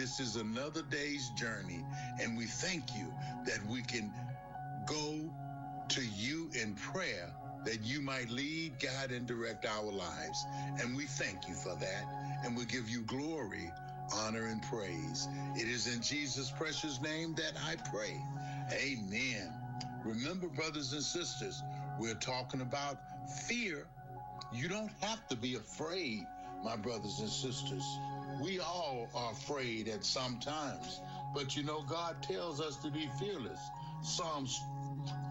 this is another day's journey, and we thank you that we can go to you in prayer that you might lead, guide, and direct our lives. And we thank you for that, and we give you glory, honor, and praise. It is in Jesus' precious name that I pray. Amen. Remember, brothers and sisters, we're talking about fear. You don't have to be afraid, my brothers and sisters. We all are afraid at some times, but you know, God tells us to be fearless. Psalms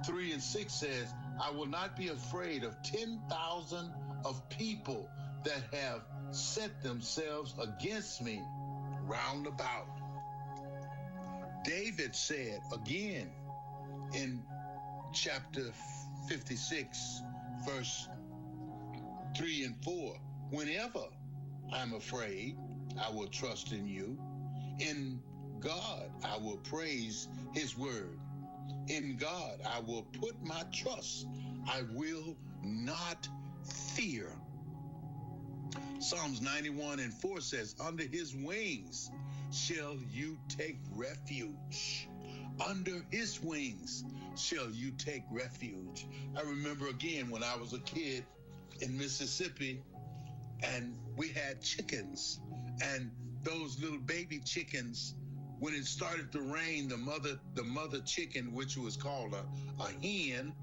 3:6 says, I will not be afraid of 10,000 of people that have set themselves against me round about. David said again in chapter 56, verse 3 and 4, whenever I'm afraid, I will trust in you. In God, I will praise his word. In God, I will put my trust. I will not fear. Psalms 91:4 says, under his wings shall you take refuge. Under his wings shall you take refuge. I remember again when I was a kid in Mississippi, and we had chickens, and those little baby chickens, when it started to rain, the mother chicken, which was called a hen,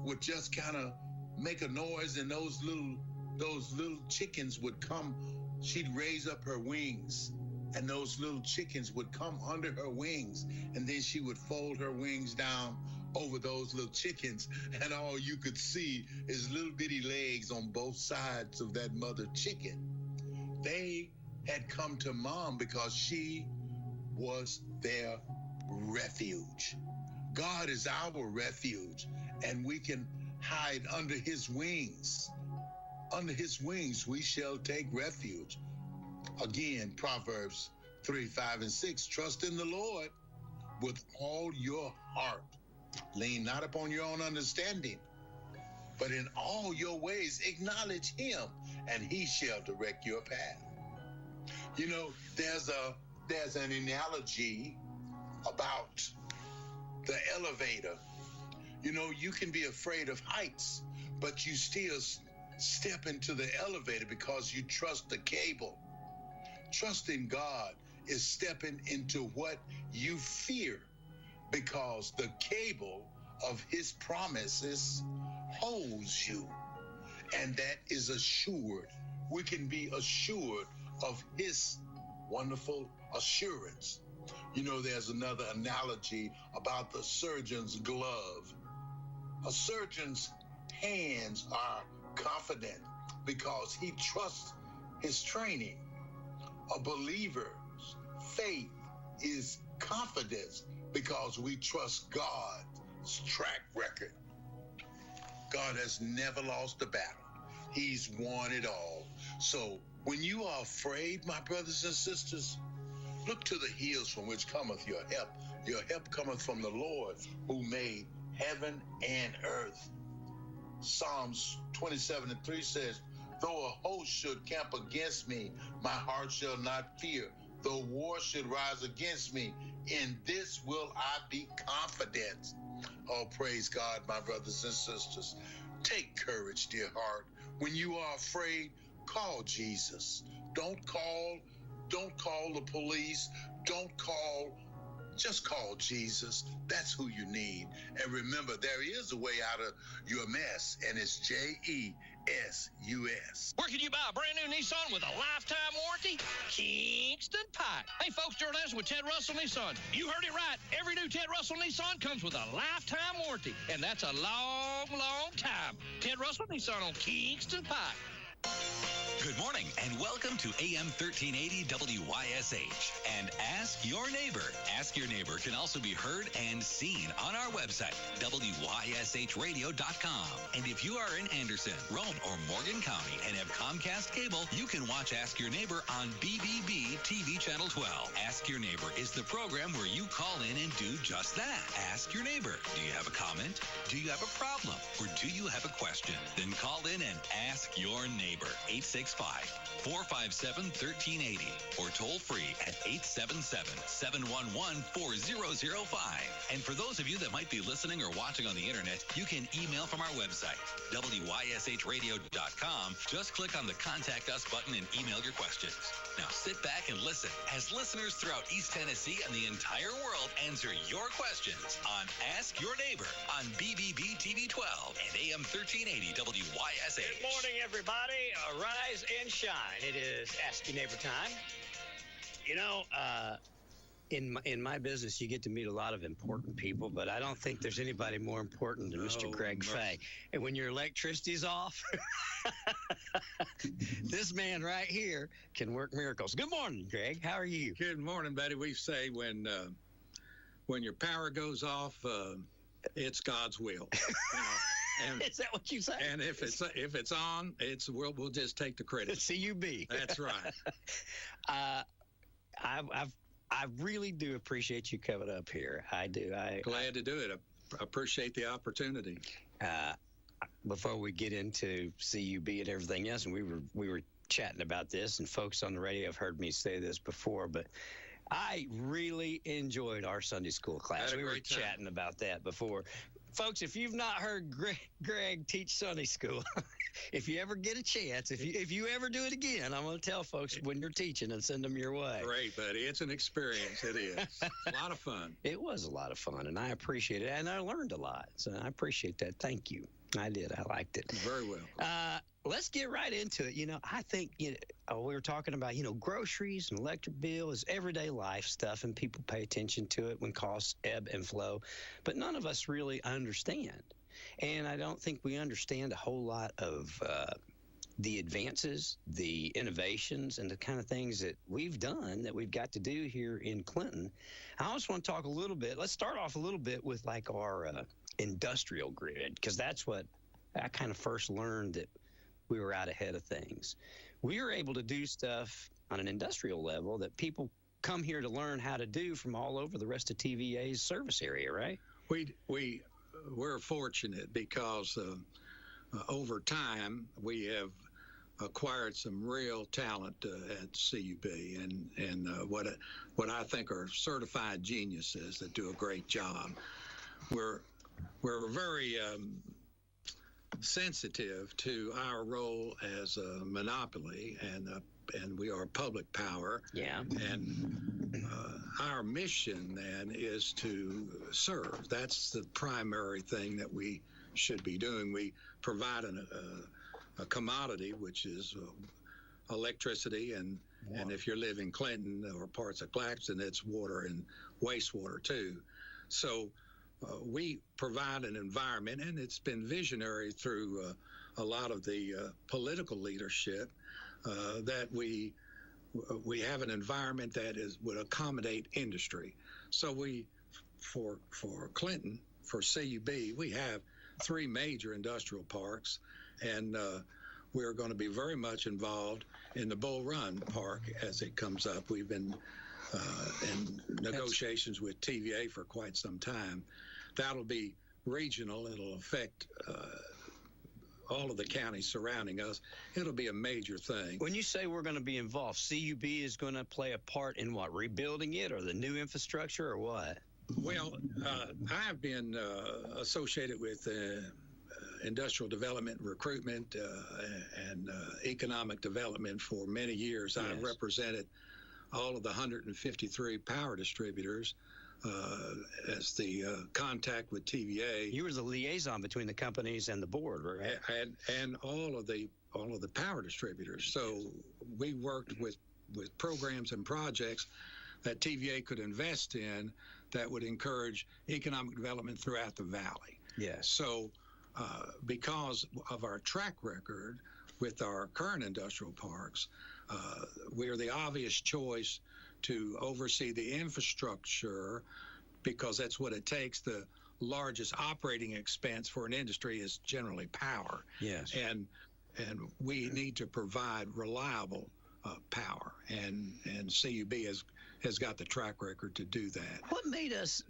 would just kind of make a noise, and those little chickens would come. She'd raise up her wings, and those little chickens would come under her wings, and then she would fold her wings down over those little chickens, and all you could see is little bitty legs on both sides of that mother chicken. They had come to mom because she was their refuge. God is our refuge, and we can hide under his wings. Under his wings we shall take refuge. Again, Proverbs 3, 5, and 6, trust in the Lord with all your heart. Lean not upon your own understanding, but in all your ways acknowledge him, and he shall direct your path. You know, there's an analogy about the elevator. You know, you can be afraid of heights, but you still step into the elevator because you trust the cable. Trusting God is stepping into what you fear, because the cable of his promises holds you, and that is assured. We can be assured of his wonderful assurance. You know, there's another analogy about the surgeon's glove. A surgeon's hands are confident because he trusts his training. A believer's faith is confidence because we trust God's track record. God has never lost a battle. He's won it all. So when you are afraid, my brothers and sisters, look to the hills from which cometh your help. Your help cometh from the Lord who made heaven and earth. Psalms 27:3 says, though a host should camp against me, my heart shall not fear. Though war should rise against me, in this will I be confident. Oh, praise God, my brothers and sisters. Take courage, dear heart. When you are afraid, call Jesus. Don't call the police. Just call Jesus. That's who you need. And remember, there is a way out of your mess, and it's JESUS. Where can you buy a brand new Nissan with a lifetime warranty? Kingston Pike. Hey, folks, Gerald Anderson with Ted Russell Nissan. You heard it right. Every new Ted Russell Nissan comes with a lifetime warranty, and that's a long, long time. Ted Russell Nissan on Kingston Pike. Good morning and welcome to AM 1380 WYSH and Ask Your Neighbor. Ask Your Neighbor can also be heard and seen on our website, WYSHradio.com. And if you are in Anderson, Rome, or Morgan County and have Comcast cable, you can watch Ask Your Neighbor on BBB TV Channel 12. Ask Your Neighbor is the program where you call in and do just that. Ask Your Neighbor. Do you have a comment? Do you have a problem? Or do you have a question? Then call in and ask your neighbor. 866 665-457-1380 or toll free at 877-711-4005. And for those of you that might be listening or watching on the internet, you can email from our website, WYSHradio.com. Just click on the Contact Us button and email your questions. Now sit back and listen as listeners throughout East Tennessee and the entire world answer your questions on Ask Your Neighbor on BBB TV 12 and AM 1380 WYSH. Good morning, everybody. Rise and shine. It is Ask Your Neighbor time. You know, in my business, you get to meet a lot of important people, but I don't think there's anybody more important than Mr. Greg Fay. And when your electricity's off, this man right here can work miracles. Good morning, Greg. How are you? Good morning, buddy. We say when your power goes off, it's God's will. And, is that what you say? And if it's on, we'll just take the credit. CUB. That's right. I really do appreciate you coming up here. I do. Glad to do it. I appreciate the opportunity. Before we get into CUB and everything else, and we were chatting about this, and folks on the radio have heard me say this before, but I really enjoyed our Sunday school class. We were chatting about that before. Folks, if you've not heard Greg teach Sunday school, if you ever get a chance, if you ever do it again, I'm going to tell folks when you're teaching and send them your way. Great, buddy. It's an experience. It is. A lot of fun. It was a lot of fun, and I appreciate it, and I learned a lot. So I appreciate that. Thank you. I did. I liked it. Very well. Let's get right into it. You know, I think we were talking about, groceries and electric bills, everyday life stuff, and people pay attention to it when costs ebb and flow. But none of us really understand. And I don't think we understand a whole lot of the advances, the innovations, and the kind of things that we've done that we've got to do here in Clinton. I also want to talk a little bit. Let's start off a little bit with like our industrial grid, because that's what I kind of first learned that we were out ahead of things. We were able to do stuff on an industrial level that people come here to learn how to do from all over the rest of TVA's service area, right? We're fortunate because over time we have acquired some real talent at CUB and what I think are certified geniuses that do a great job. We're very sensitive to our role as a monopoly, and we are public power. Yeah. And our mission then is to serve. That's the primary thing that we should be doing. We provide a commodity, which is electricity, and if you live in Clinton or parts of Claxton, it's water and wastewater too. So we provide an environment, and it's been visionary through a lot of the political leadership that we have an environment that would accommodate industry. So for Clinton, for CUB, we have 3 major industrial parks, and we're going to be very much involved in the Bull Run Park as it comes up. We've been in negotiations with TVA for quite some time. That'll be regional. It'll affect all of the counties surrounding us. It'll be a major thing. When you say we're going to be involved, CUB is going to play a part in what, rebuilding it or the new infrastructure or what? Well, I've been associated with industrial development, recruitment, and economic development for many years. Yes. I've represented all of the 153 power distributors as the contact with TVA. You were the liaison between the companies and the board, right? And all of the power distributors. So we worked with programs and projects that TVA could invest in that would encourage economic development throughout the valley. Yes. So because of our track record with our current industrial parks, we are the obvious choice to oversee the infrastructure, because that's what it takes. The largest operating expense for an industry is generally power. Yes. And we need to provide reliable power, and CUB has got the track record to do that. What made us?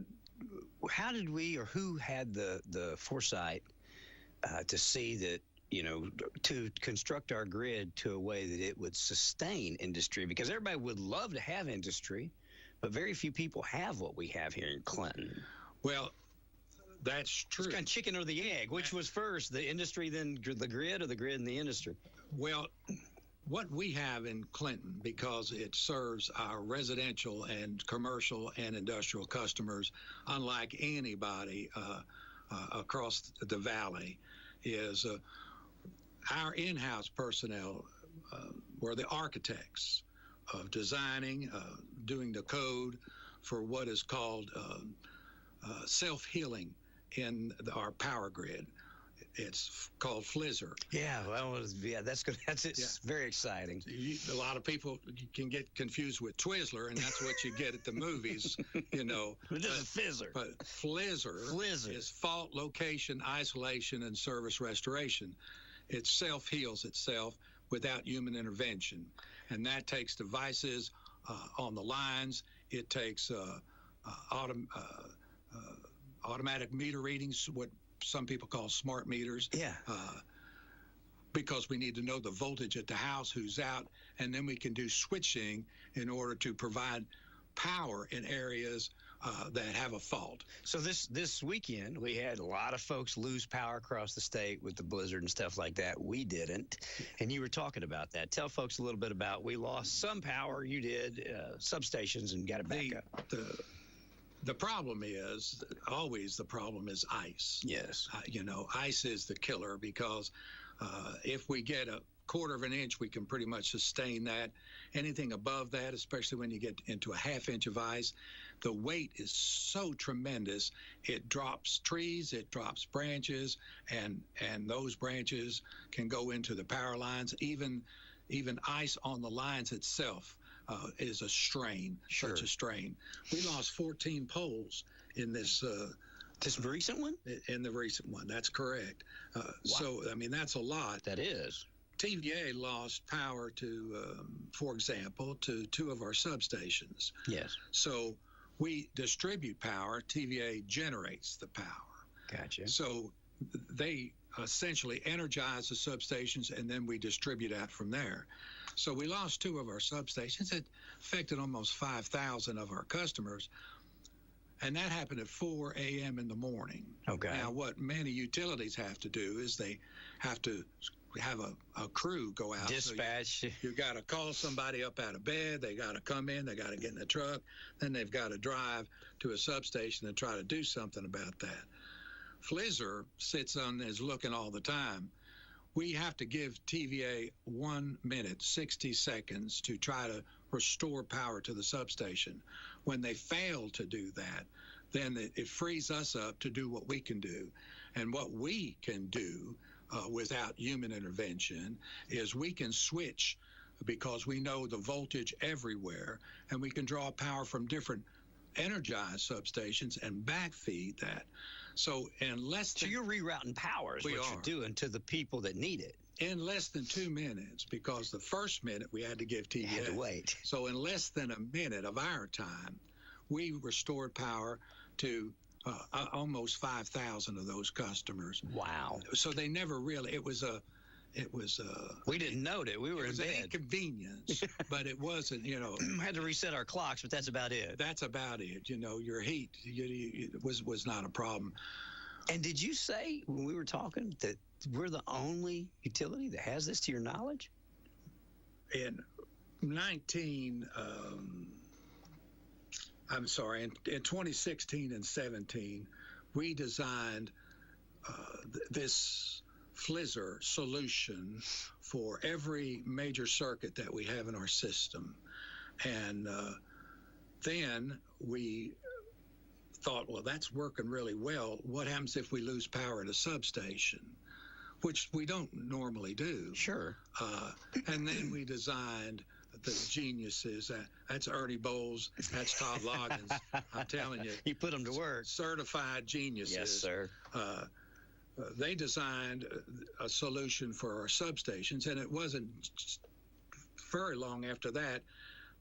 How did we, or who had the foresight to see that to construct our grid to a way that it would sustain industry, because everybody would love to have industry, but very few people have what we have here in Clinton. Well, that's true. It's kind of chicken or the egg. Which was first, the industry, then the grid, or the grid and the industry? Well, what we have in Clinton, because it serves our residential and commercial and industrial customers unlike anybody across the valley, is our in-house personnel were the architects of designing, doing the code for what is called self-healing in our power grid. It's called FLISR. Yeah, well, that's good. It's very exciting. A lot of people can get confused with Twizzler, and that's what you get at the movies, But this is FLISR. But FLISR is fault location, isolation, and service restoration. It self-heals itself without human intervention, and that takes devices on the lines. It takes automatic meter readings, what some people call smart meters. Yeah. Because we need to know the voltage at the house, who's out, and then we can do switching in order to provide power in areas that have a fault. So this weekend, we had a lot of folks lose power across the state with the blizzard and stuff like that. We didn't, and you were talking about that. Tell folks a little bit about, we lost some power, you did, substations, and got it back up. The problem is, always the problem is ice. Yes. Ice is the killer, because if we get a quarter of an inch, we can pretty much sustain that. Anything above that, especially when you get into a half inch of ice, the weight is so tremendous. It drops trees, it drops branches, and those branches can go into the power lines. Even ice on the lines itself is a strain. Sure. Such a strain. We lost 14 poles in this. This recent one? In the recent one, that's correct. Wow. So, that's a lot. That is. TVA lost power to, for example, to 2 of our substations. Yes. So we distribute power. TVA generates the power. Gotcha. So they essentially energize the substations, and then we distribute out from there. So we lost 2 of our substations. It affected almost 5,000 of our customers. And that happened at 4 a.m. in the morning. Okay. Now, what many utilities have to do is they have to have a crew go out. Dispatch. So you got to call somebody up out of bed. They got to come in. They got to get in the truck. Then they've got to drive to a substation and try to do something about that. FLISR sits on is looking all the time. We have to give TVA 1 minute, 60 seconds to try to restore power to the substation. When they fail to do that, then it frees us up to do what we can do. And what we can do without human intervention is we can switch, because we know the voltage everywhere, and we can draw power from different energized substations and backfeed that. So you're rerouting power is what you're doing to the people that need it. In less than 2 minutes, because the first minute we had to give TVA. Had to wait. So in less than a minute of our time, we restored power to almost 5,000 of those customers. Wow. So they never really, we didn't note it. We were in bed. It was an inconvenience, but it wasn't, had to reset our clocks, but that's about it. That's about it. Your heat was not a problem. And did you say, when we were talking, that we're the only utility that has this, to your knowledge? In 2016 and 17, we designed this FLISR solution for every major circuit that we have in our system. And then we thought, well, that's working really well. What happens if we lose power at a substation? Which we don't normally do. Sure. And then we designed the geniuses. That's Ernie Bowles. That's Todd Loggins. I'm telling you. You put them to work. Certified geniuses. Yes, sir. They designed a solution for our substations, and it wasn't very long after that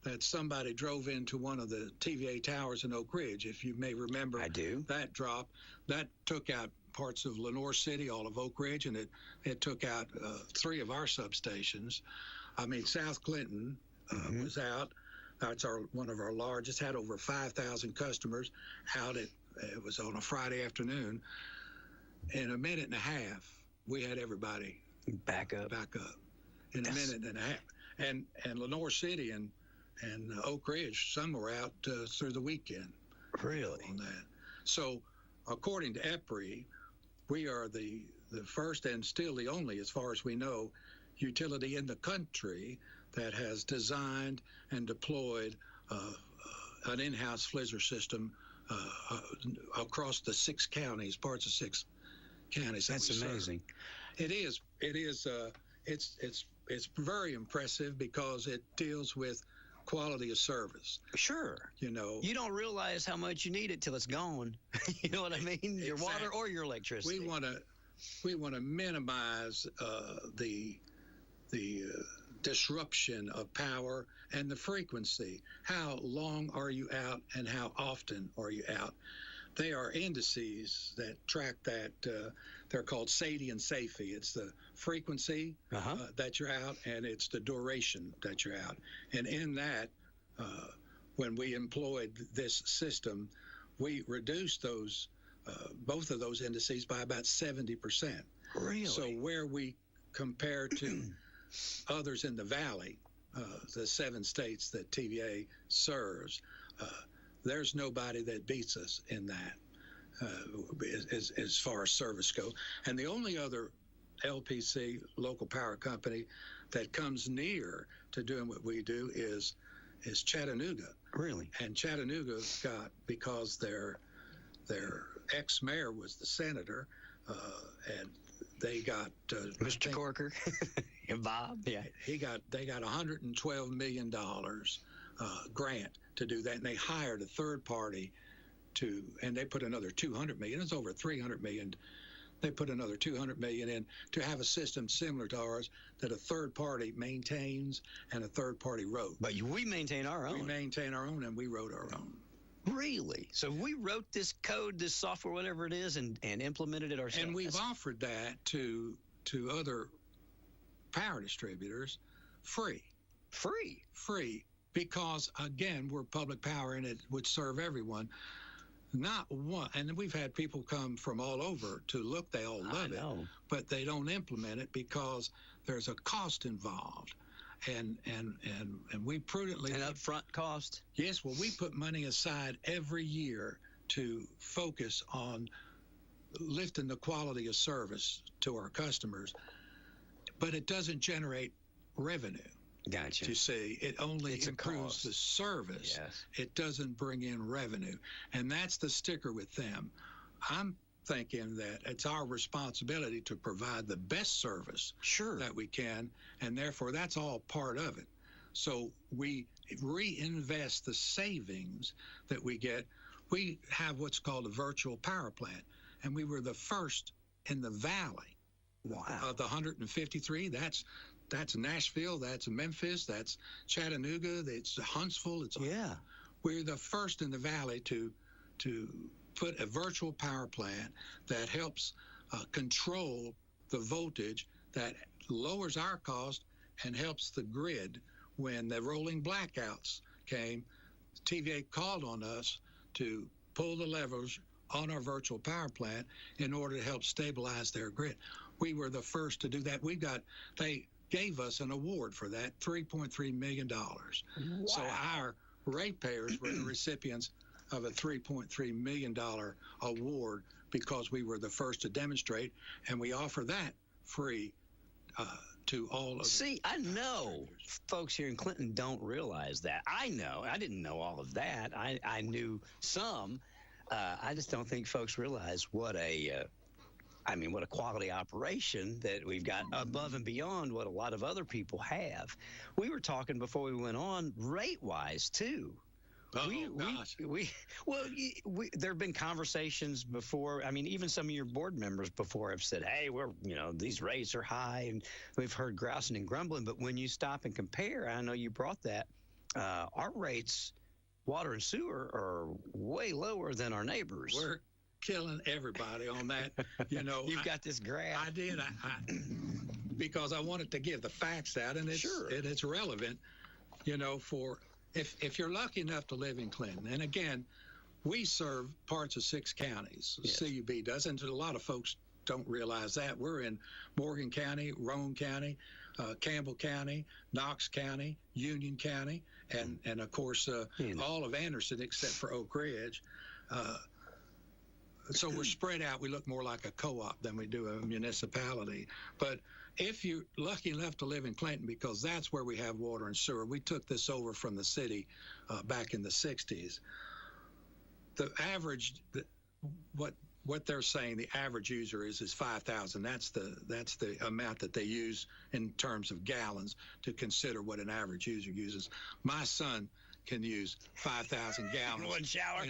that somebody drove into one of the TVA towers in Oak Ridge. If you may remember, I do. That drop, that took out parts of Lenore City, all of Oak Ridge, and it took out 3 of our substations. I mean, South Clinton was out. That's one of our largest, had over 5,000 customers out. It was on a Friday afternoon. In a minute and a half, we had everybody back up in a minute and a half. And Lenore City and Oak Ridge, some were out through the weekend. Really? On that. So, according to EPRI, we are the first and still the only, as far as we know, utility in the country that has designed and deployed an in-house FLISR system across the 6 counties, parts of 6 counties. That's amazing. It is. It's very impressive because it deals with quality of service. Sure. You know, you don't realize how much you need it till it's gone. You know what I mean? Your water or your electricity. We want to minimize the disruption of power and the frequency. How long are you out and how often are you out? They are indices that track that. They're called SAIDI and SAIFI. It's the frequency that you're out, and it's the duration that you're out. And in that, when we employed this system, we reduced those both of those indices by about 70%. Really? So where we compare to others in the valley, the 7 states that TVA serves, there's nobody that beats us in that as far as service goes. And the only other LPC, local power company, that comes near to doing what we do is Chattanooga. Really? And Chattanooga got, because their ex-mayor was the senator, and they got Mr. Corker and Bob. Yeah, they got $112 million grant to do that, and they hired a third party and they put another $200 million. It's over $300 million. They put another $200 million in to have a system similar to ours that a third party maintains and a third party wrote. But we maintain our own. We maintain our own, and we wrote our own. Really? So we wrote this code, this software, whatever it is, and implemented it ourselves. And we've offered that to other power distributors free. Free. Because, again, we're public power, and it would serve everyone. Not one, and we've had people come from all over to look. They all love it, but they don't implement it because there's a cost involved, and we prudently an upfront cost. Yes, well, we put money aside every year to focus on lifting the quality of service to our customers, but it doesn't generate revenue. Gotcha. You see, it only improves the service. Yes. It doesn't bring in revenue. And that's the sticker with them. I'm thinking that it's our responsibility to provide the best service that we can, and therefore that's all part of it. So we reinvest the savings that we get. We have what's called a virtual power plant, and we were the first in the valley. Wow. Of the 153, that's Nashville, that's Memphis, that's Chattanooga, it's Huntsville. We're the first in the valley to put a virtual power plant that helps control the voltage, that lowers our cost and helps the grid. When the rolling blackouts came, TVA called on us to pull the levers on our virtual power plant in order to help stabilize their grid. We were the first to do that. They gave us an award for that, $3.3 million. Wow. So our ratepayers were the recipients of a $3.3 million award because we were the first to demonstrate, and we offer that free to all of See, I know folks here in Clinton don't realize that. I know. I didn't know all of that. I knew some. I just don't think folks realize what a quality operation that we've got above and beyond what a lot of other people have. We were talking before we went on rate-wise, too. Gosh. There have been conversations before. I mean, even some of your board members before have said, hey, these rates are high, and we've heard grousing and grumbling. But when you stop and compare, I know you brought that our rates, water and sewer, are way lower than our neighbors. We're killing everybody on that. You've got this graph. I did. Because I wanted to give the facts out, and it's relevant. For if you're lucky enough to live in Clinton, and again, we serve parts of 6 counties. Yes. CUB does, and a lot of folks don't realize that. We're in Morgan County, Roane County, Campbell County, Knox County, Union County, and of course, all of Anderson except for Oak Ridge. So we're spread out. We look more like a co-op than we do a municipality. But if you're lucky enough to live in Clinton, because that's where we have water and sewer, we took this over from the city back in the 60s. The average, what they're saying, the average user is 5,000. That's the amount that they use in terms of gallons to consider what an average user uses. My son can use 5,000 gallons in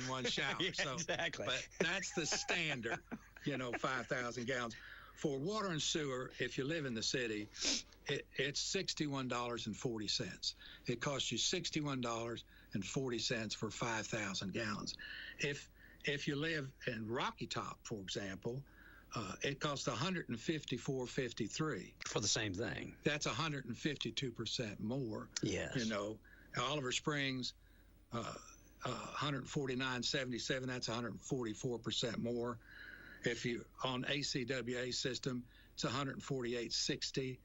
one shower. Yeah, so, exactly. But that's the standard, 5,000 gallons. For water and sewer, if you live in the city, it's $61.40. It costs you $61.40 for 5,000 gallons. If you live in Rocky Top, for example, it costs $154.53 for the same thing. That's 152% more. Yes. Oliver Springs, $149.77. That's 144% more. If you on ACWA system, it's $148.60.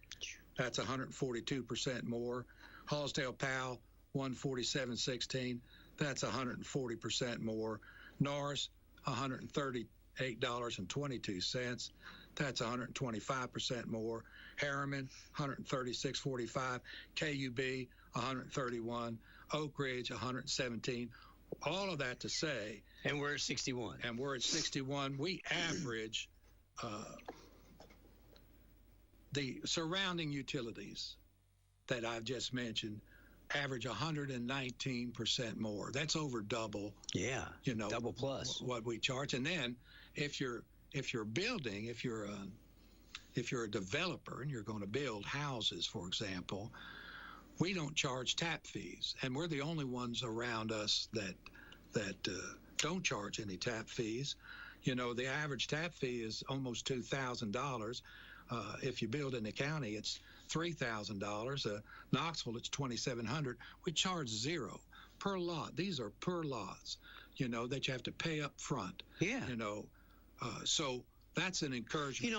That's 142% more. Hallsdale Powell, $147.16. That's 140% more. Norris, $138.22. That's 125% more. Harriman, $136.45. KUB, $131. Oak Ridge, $117. All of that to say. And we're at 61. We average the surrounding utilities that I've just mentioned average 119% more. That's over double. Yeah. Double plus what we charge. And then if you're building, if you're a developer and you're going to build houses, for example, we don't charge tap fees, and we're the only ones around us that don't charge any tap fees. The average tap fee is almost $2,000. If you build in the county, it's $3,000. Knoxville, it's $2,700. We charge $0 per lot. These are per lots, that you have to pay up front. Yeah. So that's an encouragement.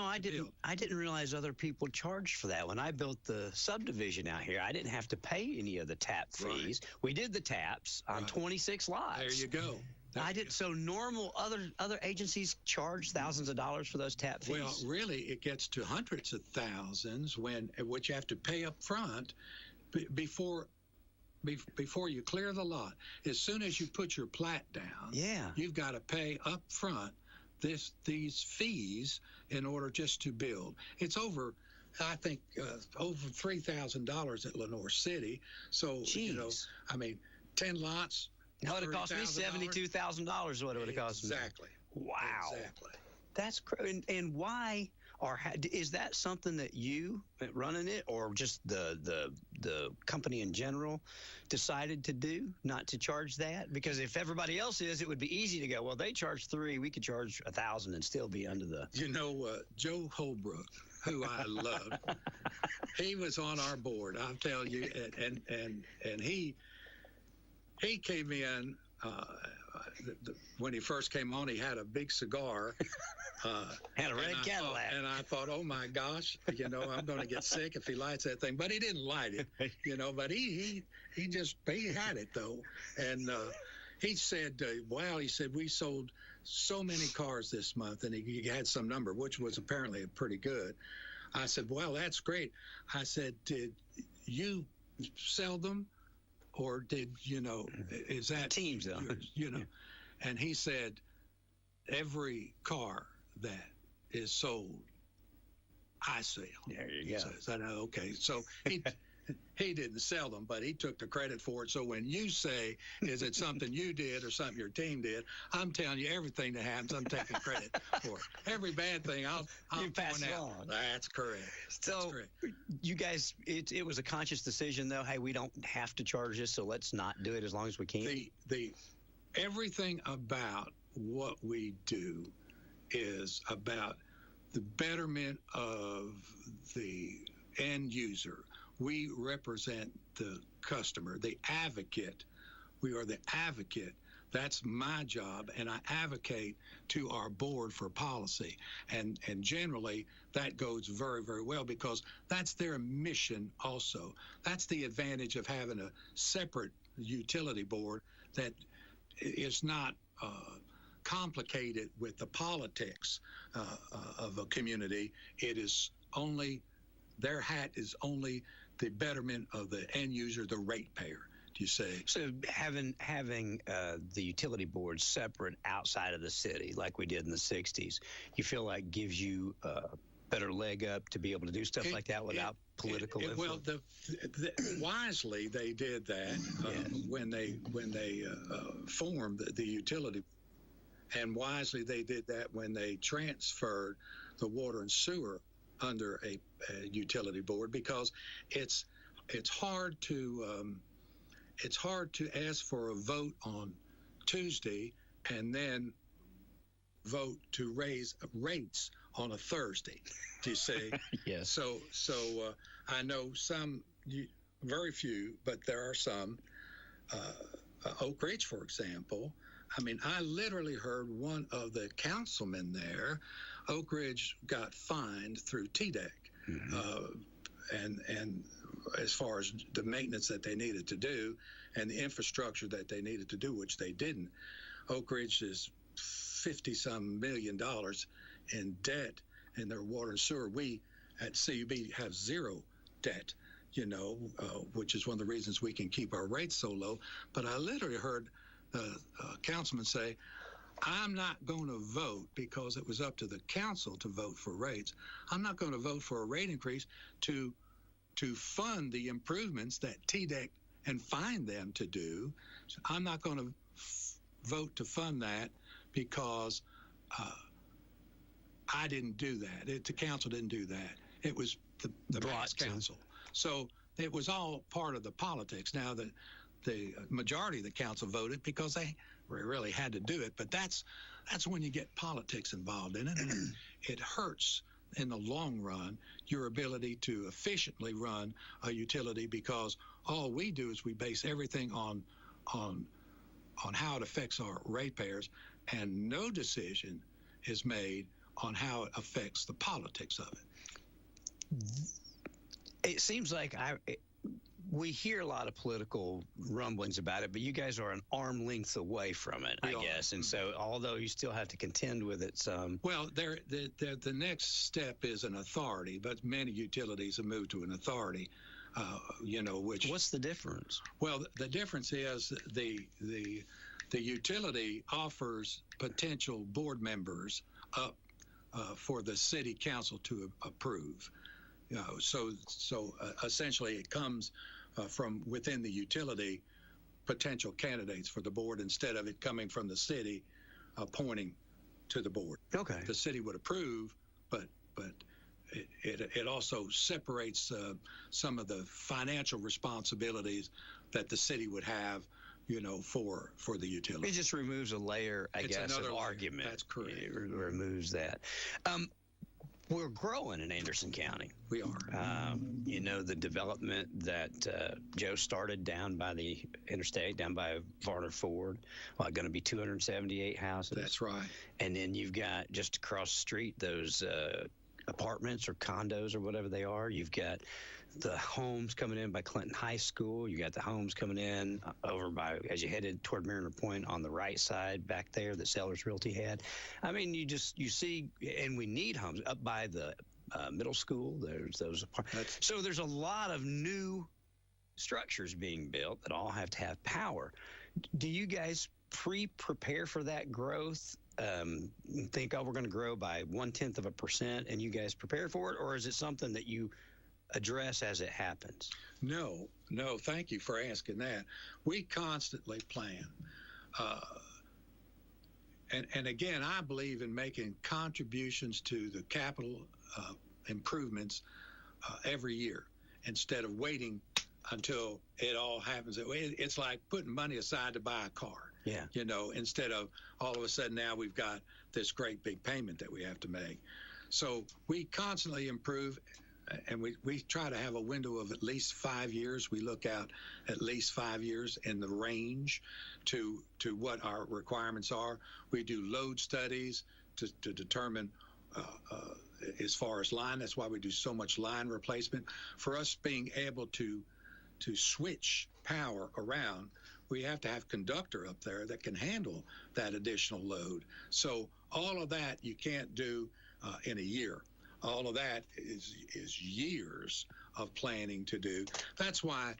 I didn't realize other people charged for that. When I built the subdivision out here, I didn't have to pay any of the tap fees. Right. We did the taps on 26 lots. There you go. So normal other agencies charge thousands of dollars for those tap fees. Well, really, it gets to hundreds of thousands which you have to pay up front before you clear the lot. As soon as you put your plat down, you've got to pay up front these fees in order just to build. It's over, I think, over $3,000 at Lenore City. So, 10 lots. No, it would have cost me $72,000 is what it would have cost me. Exactly. Wow. Exactly. That's crazy. And why, is that something that you running it, or just the company in general decided to do, not to charge that? Because if everybody else is, it would be easy to go, well, they charge $3,000, we could charge $1,000 and still be under the. Joe Holbrook, who I love, he was on our board, I'll tell you, and he came in, when he first came on, he had a big cigar. Had a red Cadillac. And I thought, oh my gosh, I'm going to get sick if he lights that thing. But he didn't light it, but he had it though. And he said, wow, he said, we sold so many cars this month. And he had some number, which was apparently pretty good. I said, well, that's great. I said, did you sell them? Or did, is that teams though? And he said, every car that is sold, I sell. There you go. So I said, okay. So he didn't sell them, but he took the credit for it. So when you say, is it something you did or something your team did, I'm telling you, everything that happens, I'm taking credit for it. Every bad thing, I'll pass point it out. on. That's correct. So That's correct. you guys, it was a conscious decision, though. Hey, we don't have to charge this, so let's not do it as long as we can. The everything about what we do is about the betterment of the end user. We represent the customer, the advocate. We are the advocate. That's my job, and I advocate to our board for policy. And generally, that goes very, very well because that's their mission also. That's the advantage of having a separate utility board that is not complicated with the politics of a community. It is only, their hat is only the betterment of the end user, the ratepayer. Do you say? So having the utility board separate outside of the city, like we did in the '60s, you feel like gives you a better leg up to be able to do stuff like that without political influence? Well, wisely they did that when they formed the utility. And wisely, they did that when they transferred the water and sewer under a utility board, because it's hard to ask for a vote on Tuesday and then vote to raise rates on a Thursday. Do you see? Yes. So I know some, very few, but there are some. Oak Ridge, for example. I mean, I literally heard one of the councilmen there. Oak Ridge got fined through TDEC, and as far as the maintenance that they needed to do and the infrastructure that they needed to do, which they didn't. Oak Ridge is $50-some million in debt in their water and sewer. We at CUB have zero debt, which is one of the reasons we can keep our rates so low. But I literally heard councilman say, I'm not going to vote, because it was up to the council to vote for rates. I'm not going to vote for a rate increase to fund the improvements that TDEC and find them to do. So I'm not going to vote to fund that because I didn't do that. The council didn't do that. It was the past council. So it was all part of the politics. Now, the majority of the council voted because they really had to do it. But that's when you get politics involved in it. And it hurts in the long run your ability to efficiently run a utility, because all we do is we base everything on how it affects our ratepayers, and no decision is made on how it affects the politics of it. It seems like we hear a lot of political rumblings about it, but you guys are an arm length away from it, I guess. And so, although you still have to contend with it some. Well, the next step is an authority, but many utilities have moved to an authority. Which. What's the difference? Well, the difference is the utility offers potential board members up for the city council to approve. So essentially, it comes from within the utility, potential candidates for the board, instead of it coming from the city appointing to the board. Okay. The city would approve, but it also separates some of the financial responsibilities that the city would have, for the utility. It just removes a layer, I guess, of argument. That's correct. It removes that. We're growing in Anderson County. We are. The development that Joe started down by the interstate, down by Varner Ford, going to be 278 houses. That's right. And then you've got just across the street those apartments or condos or whatever they are. You've got the homes coming in by Clinton High School. You got the homes coming in over by, as you headed toward Mariner Point on the right side back there that Sellers Realty had. I mean, you see, and we need homes up by the middle school. There's those apartments. So there's a lot of new structures being built that all have to have power. Do you guys prepare for that growth? Think, we're going to grow by 0.1%, and you guys prepare for it? Or is it something that you address as it happens? No. Thank you for asking that. We constantly plan. And again, I believe in making contributions to the capital improvements every year instead of waiting until it all happens. It's like putting money aside to buy a car. Yeah. Instead of all of a sudden now we've got this great big payment that we have to make. So we constantly improve, and we try to have a window of at least 5 years. We look out at least 5 years in the range to what our requirements are. We do load studies to determine as far as line. That's why we do so much line replacement. For us being able to switch power around, we have to have conductor up there that can handle that additional load. So all of that you can't do in a year. All of that is years of planning to do. That's why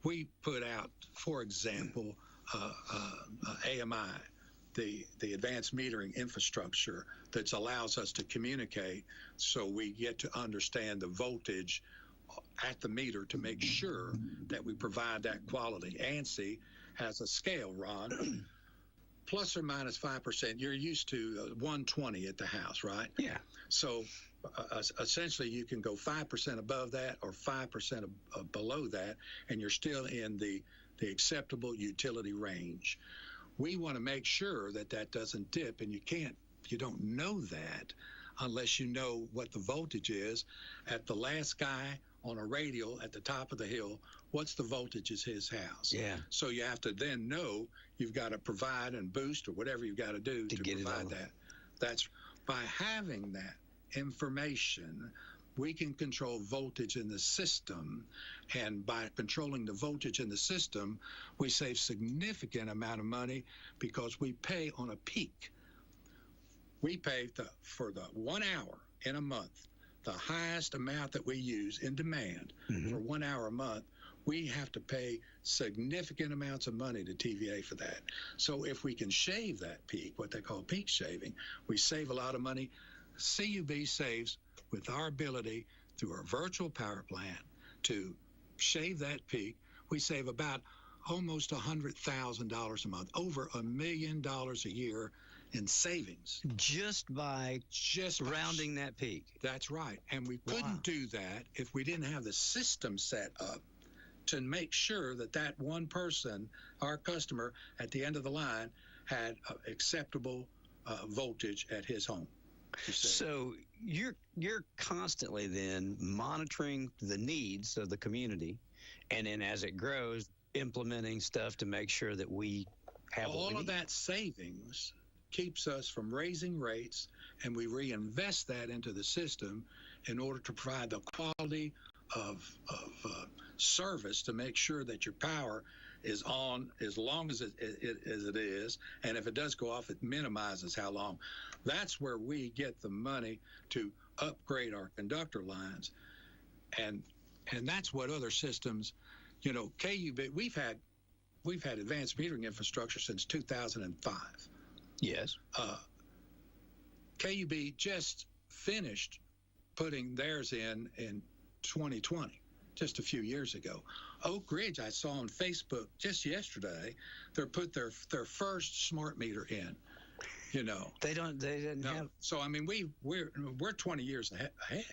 we put out, for example, AMI, the advanced metering infrastructure that allows us to communicate, so we get to understand the voltage at the meter to make sure that we provide that quality. ANSI has a scale, Ron, plus or minus 5%. You're used to 120 at the house, right? Yeah. So essentially you can go 5% above that or 5% below that, and you're still in the acceptable utility range. We want to make sure that doesn't dip, and you don't know that unless you know what the voltage is. At the last guy on a radial at the top of the hill, what's the voltage is his house? Yeah. So you have to then know you've got to provide and boost or whatever you've got to do to provide that. That's by having that information, we can control voltage in the system, and by controlling the voltage in the system, we save significant amount of money because we pay on a peak. We pay for the 1 hour in a month, the highest amount that we use in demand for 1 hour a month. We have to pay significant amounts of money to TVA for that. So if we can shave that peak, what they call peak shaving, we save a lot of money. CUB saves with our ability through our virtual power plant to shave that peak. We save about almost $100,000 a month, over $1 million a year in savings. Just by rounding that peak. That's right. And we couldn't do that if we didn't have the system set up to make sure that one person, our customer at the end of the line, had acceptable voltage at his home. So you're constantly then monitoring the needs of the community, and then as it grows, implementing stuff to make sure that we have all of that savings keeps us from raising rates, and we reinvest that into the system in order to provide the quality of service to make sure that your power is on as long as it is, and if it does go off, it minimizes how long. That's where we get the money to upgrade our conductor lines, and that's what other systems, KUB. We've had advanced metering infrastructure since 2005. Yes. KUB just finished putting theirs in 2020. Just a few years ago. Oak Ridge, I saw on Facebook just yesterday, they put their first smart meter in. They didn't have. So I mean, we're 20 years ahead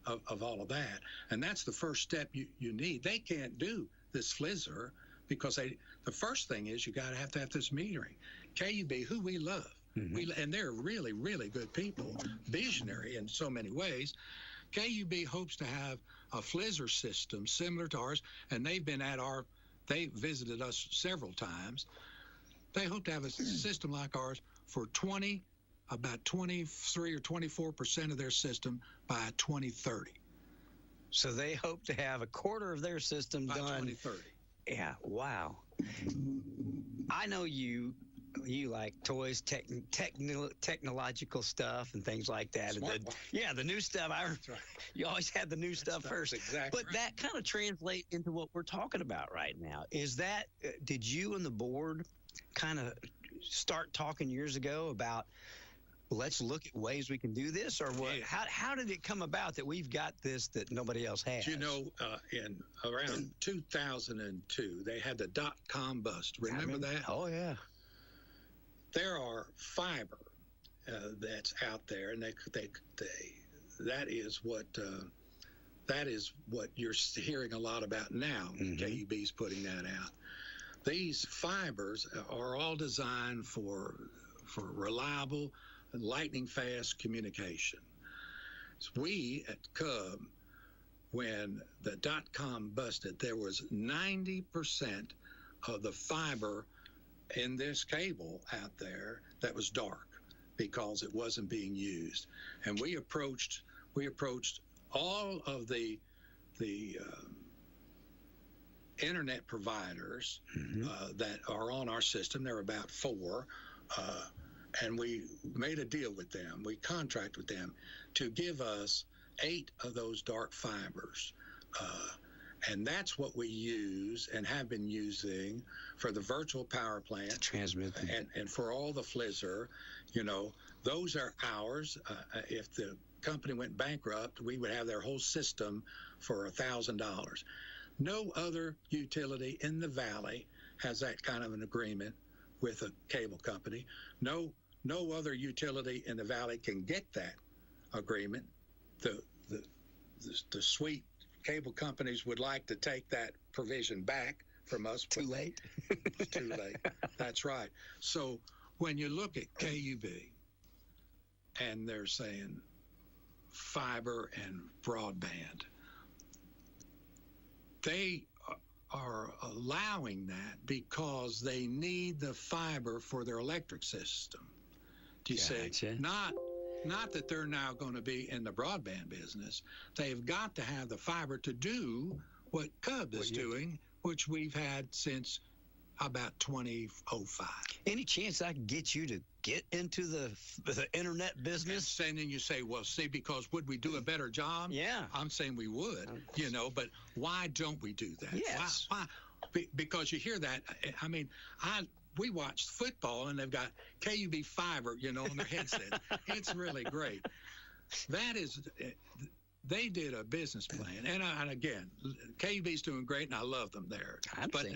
of all of that, and that's the first step you need. They can't do this flizzer because the first thing is you have to have this metering. KUB, who we love, and they're really, really good people, visionary in so many ways. KUB hopes to have a flizzer system similar to ours, and they visited us several times. They hope to have a system like ours for about 23 or 24% of their system by 2030. So they hope to have a quarter of their system by done. 2030. Yeah, wow. I know you like toys, technological stuff and things like that. The new stuff. That's right. You always had the new stuff first. Exactly. But that kind of translates into what we're talking about right now. Is that, did you and the board kind of start talking years ago about let's look at ways we can do this, or what? Yeah. How did it come about that we've got this that nobody else has? You know, in around 2002, they had the .com bust. Remember that? Oh, yeah. There are fiber that's out there, and that is what you're hearing a lot about now. KUB's putting that out. These fibers are all designed for reliable, lightning-fast communication. So we at Cub, when the .com busted, there was 90% of the fiber in this cable out there that was dark because it wasn't being used. And we approached all of the internet providers that are on our system. There are about 4, and we made a deal with them. We contract with them to give us 8 of those dark fibers. And that's what we use and have been using for the virtual power plant to transmit and for all the Flizzer. You know, those are ours. If the company went bankrupt, we would have their whole system for $1,000. No other utility in the valley has that kind of an agreement with a cable company. No other utility in the valley can get that agreement. The sweet cable companies would like to take that provision back from us. Too late. It's too late. That's right. So when you look at KUB and they're saying fiber and broadband, they are allowing that because they need the fiber for their electric system. Do you see? Not that they're now going to be in the broadband business. They've got to have the fiber to do what Cub is doing, which we've had since about 2005. Any chance I can get you to get into the internet business? And then you say, well, see, because would we do a better job? Yeah. I'm saying we would, but why don't we do that? Yes. Why? Because you hear that. I mean, we watched football and they've got KUB fiber, on their headset. It's really great. They did a business plan. And again, KUB's doing great and I love them there.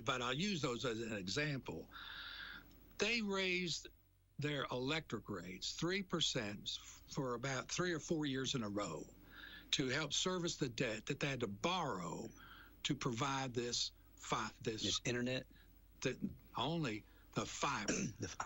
But I'll use those as an example. They raised their electric rates 3% for about 3 or 4 years in a row to help service the debt that they had to borrow to provide this internet? Only the fiber.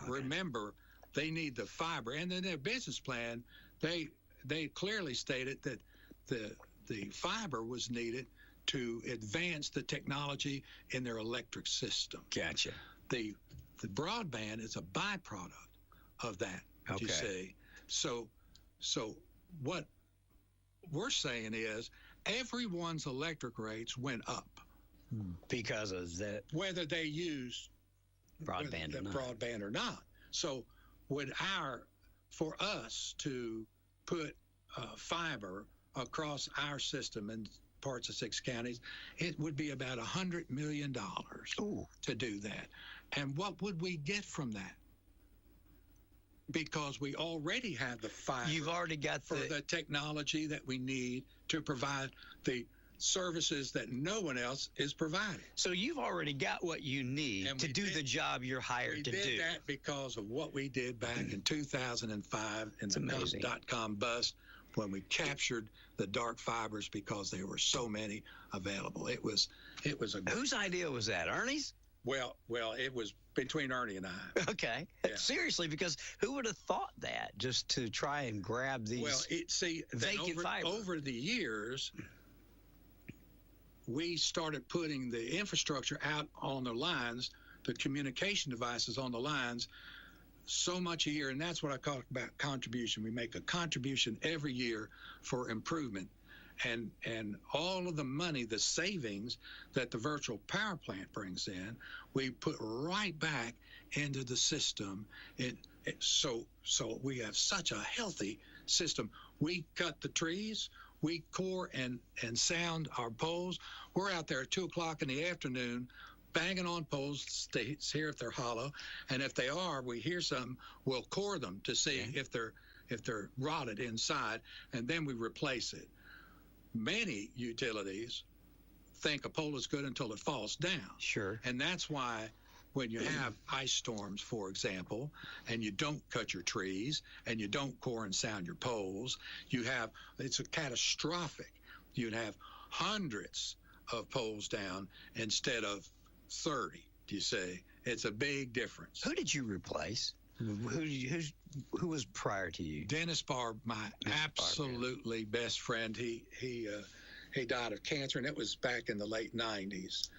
Remember, they need the fiber. And in their business plan, they clearly stated that the fiber was needed to advance the technology in their electric system. Gotcha. The broadband is a byproduct of that. Okay. You see. So what we're saying is everyone's electric rates went up because of that, whether they use broadband or not. So for us to put fiber across our system in parts of 6 counties, it would be about $100 million to do that. And what would we get from that? Because we already have the fiber. You've already got the technology that we need to provide the services that no one else is providing. So you've already got what you need to do the job you're hired to do. We did that because of what we did back in 2005 in the .com bust, when we captured the dark fibers because there were so many available. It was whose idea was that? Ernie's? Well, it was between Ernie and I. Okay. Yeah. Seriously, because who would have thought that, just to try and grab these vacant fiber? Over the years, we started putting the infrastructure out on the lines, the communication devices on the lines, so much a year, and that's what I call about contribution. We make a contribution every year for improvement. And all of the money, the savings that the virtual power plant brings in, we put right back into the system. So we have such a healthy system. We cut the trees, we core and sound our poles. We're out there at 2:00 in the afternoon banging on poles to hear if they're hollow. And if they are, we hear something, we'll core them to see if they're if they're rotted inside, and then we replace it. Many utilities think a pole is good until it falls down. Sure. And that's why when you have ice storms, for example, and you don't cut your trees and you don't core and sound your poles, it's a catastrophic. You'd have hundreds of poles down instead of 30, do you see? It's a big difference. Who did you replace? Who was prior to you? Dennis Barb, my absolutely best friend. He died of cancer, and it was back in the late 90s,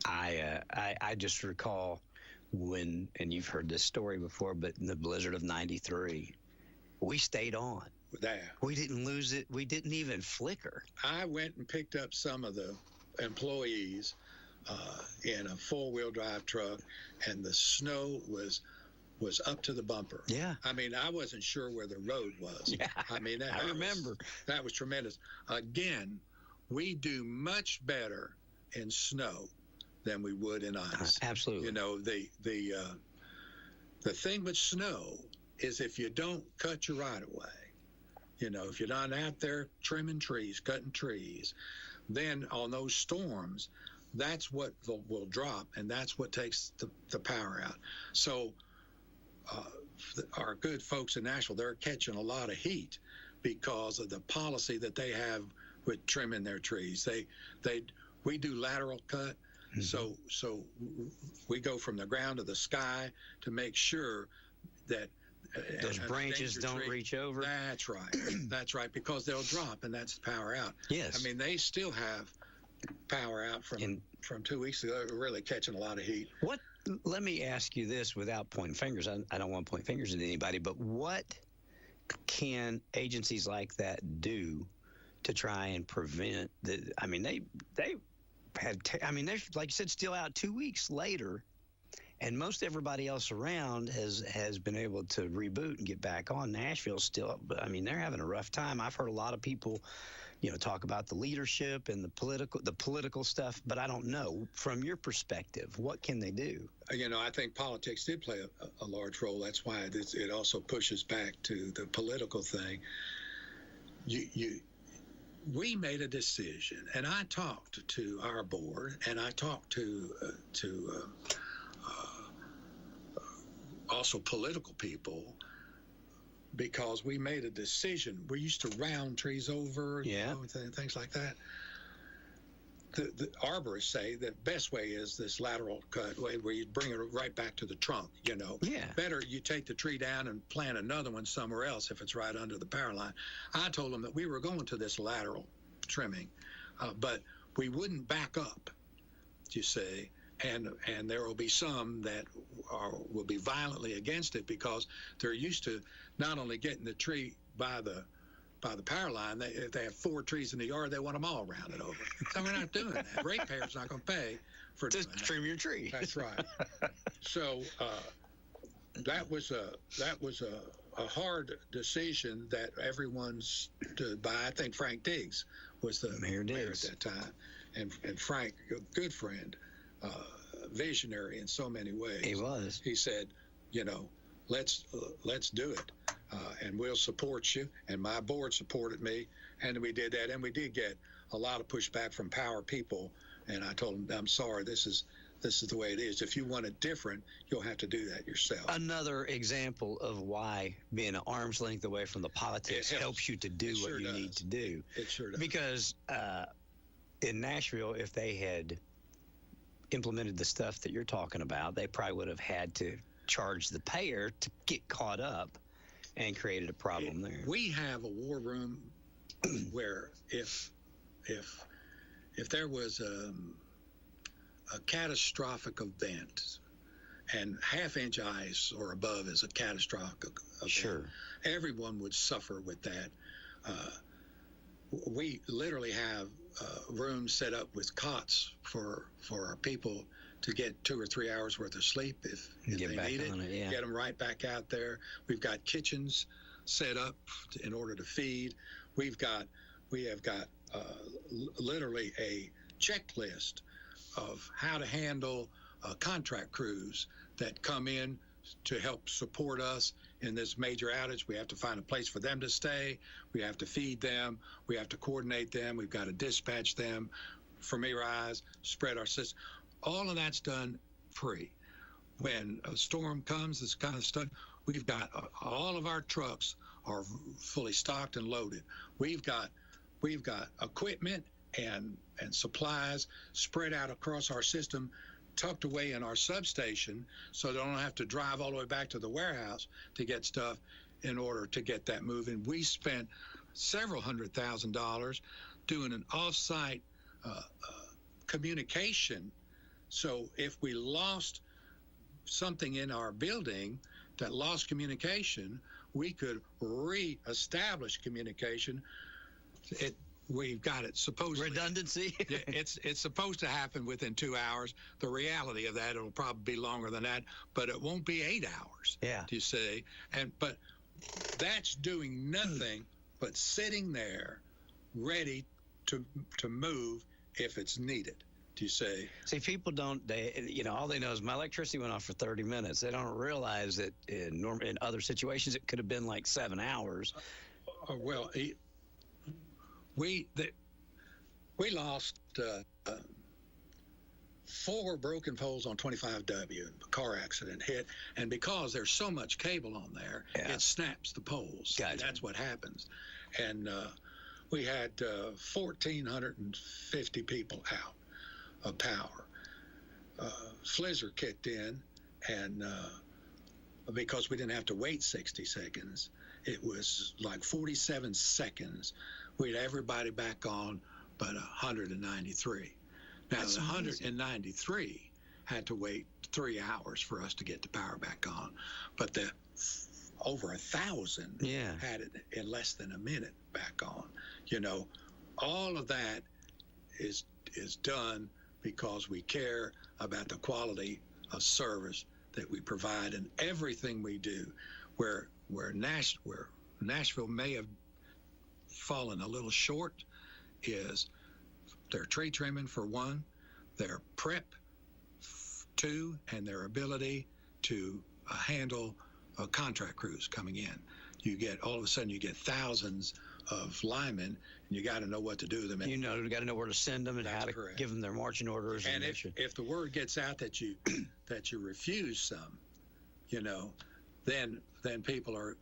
I just recall when, and you've heard this story before, but in the blizzard of 93, we stayed on. There. We didn't lose it. We didn't even flicker. I went and picked up some of the employees in a four-wheel drive truck, and the snow was up to the bumper. Yeah. I mean, I wasn't sure where the road was. Yeah. I mean, I remember. That was tremendous. Again, we do much better in snow than we would in ice. Absolutely. The thing with snow is if you don't cut your right of way, if you're not out there trimming trees, cutting trees, then on those storms, that's what will drop, and that's what takes the power out. So our good folks in Nashville, they're catching a lot of heat because of the policy that they have with trimming their trees. We do lateral cut, so we go from the ground to the sky to make sure that those branches don't reach over. That's right. That's right, because they'll drop, and that's the power out. Yes. I mean, they still have power out from 2 weeks ago. They're really catching a lot of heat. Let me ask you this without pointing fingers. I don't want to point fingers at anybody, but what can agencies like that do to try and prevent the? I mean, they're like you said, still out 2 weeks later. And most everybody else around has been able to reboot and get back on. Nashville's still, I mean, they're having a rough time. I've heard a lot of people, talk about the leadership and the political stuff, but I don't know. From your perspective, what can they do? I think politics did play a large role. That's why it also pushes back to the political thing. We made a decision, and I talked to our board, and I talked to also political people, because we made a decision. We used to round trees over, things like that. The arborists say the best way is this lateral cut, where you bring it right back to the trunk, Yeah. Better you take the tree down and plant another one somewhere else if it's right under the power line. I told them that we were going to this lateral trimming, but we wouldn't back up, you see. And there will be some that will be violently against it because they're used to not only getting the tree by the power line. If they have 4 trees in the yard, they want them all rounded over. So we're not doing that. Ratepayers not going to pay for just trim your tree. That's right. So that was a hard decision that everyone stood by. I think Frank Diggs was the mayor at that time, and Frank, a good friend. Visionary in so many ways. He was. He said, let's do it, and we'll support you. And my board supported me, and we did that. And we did get a lot of pushback from power people. And I told them, I'm sorry, this is the way it is. If you want it different, you'll have to do that yourself. Another example of why being an arm's length away from the politics helps you to do what you need to do. It sure does. Because in Nashville, if they had implemented the stuff that you're talking about, they probably would have had to charge the payer to get caught up and created a problem there. We have a war room where if there was a catastrophic event, and half-inch ice or above is a catastrophic event, sure, everyone would suffer with that. We literally have rooms set up with cots for our people to get 2 or 3 hours worth of sleep if they need it. Get them right back out there. We've got kitchens set up in order to feed. We have got literally a checklist of how to handle contract crews that come in to help support us in this major outage. We have to find a place for them to stay. We have to feed them. We have to coordinate them. We've got to dispatch them, familiarize, spread our system. All of that's done free. When a storm comes, this kind of stuff, we've got all of our trucks are fully stocked and loaded. We've got equipment and supplies spread out across our system, tucked away in our substation, so they don't have to drive all the way back to the warehouse to get stuff in order to get that moving. We spent several $100,000 doing an off-site communication. So if we lost something in our building that lost communication, we could re-establish communication. We've got it supposedly. Redundancy. It's supposed to happen within 2 hours. The reality of that, it'll probably be longer than that, but it won't be 8 hours. Yeah. You see, but that's doing nothing but sitting there, ready to move if it's needed. You say. See, people don't. All they know is my electricity went off for 30 minutes. They don't realize that in other situations it could have been like 7 hours. We lost 4 broken poles on 25W. A car accident hit, and because there's so much cable on there, it snaps the poles. Gotcha. That's what happens. And we had 1,450 people out of power. Flizzr kicked in, and because we didn't have to wait 60 seconds, it was like 47 seconds. We had everybody back on but 193. Now, That's the amazing. 193 had to wait 3 hours for us to get the power back on, but the over 1,000 had it in less than a minute back on. All of that is done because we care about the quality of service that we provide in everything we do. Where Nashville may have fallen a little short is their tree trimming, for one, their prep, 2, and their ability to handle contract crews coming in. All of a sudden you get thousands of linemen, and you got to know what to do with them. You got to know where to send them and how to give them their marching orders. And if the word gets out that you refuse some, then people are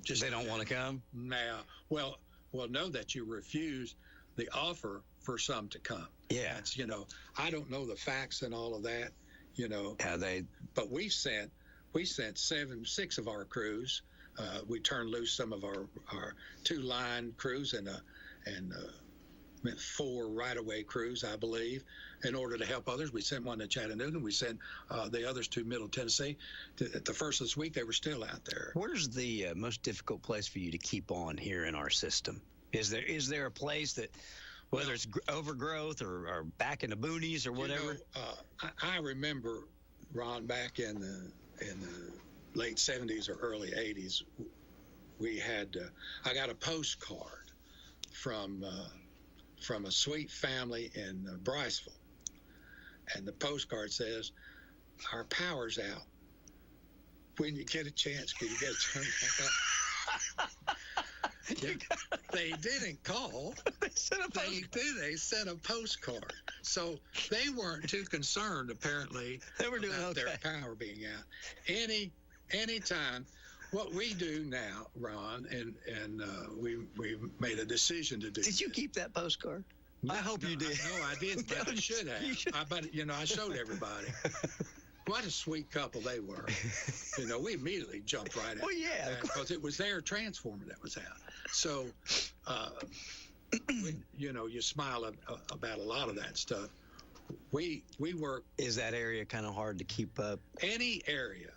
just, they don't want to come now. Well, know that you refuse the offer for some to come. Yeah, that's, I don't know the facts and all of that. But we sent 6 of our crews. We turned loose some of our 2 line crews and 4 right-of-way crews, I believe, in order to help others. We sent one to Chattanooga. We sent the others to Middle Tennessee. At the first of this week, they were still out there. Where's the most difficult place for you to keep on here in our system? Is there a place that, whether it's overgrowth or back in the boonies or whatever? I remember, Ron, back in the late 70s or early 80s, we had I got a postcard from a sweet family in Bryceville, and the postcard says, "Our power's out. When you get a chance, can you get it turned back up?" They didn't call. They sent a postcard. So they weren't too concerned, apparently, they were doing about their power being out. Anytime. What we do now, Ron, and we made a decision to do. Did you keep that postcard? I hope you did. No, I didn't, but I should have. I showed everybody. What a sweet couple they were. We immediately jumped right at it. Well, yeah. Because it was their transformer that was out. So, you smile about a lot of that stuff. We work. Is that area kind of hard to keep up? Any area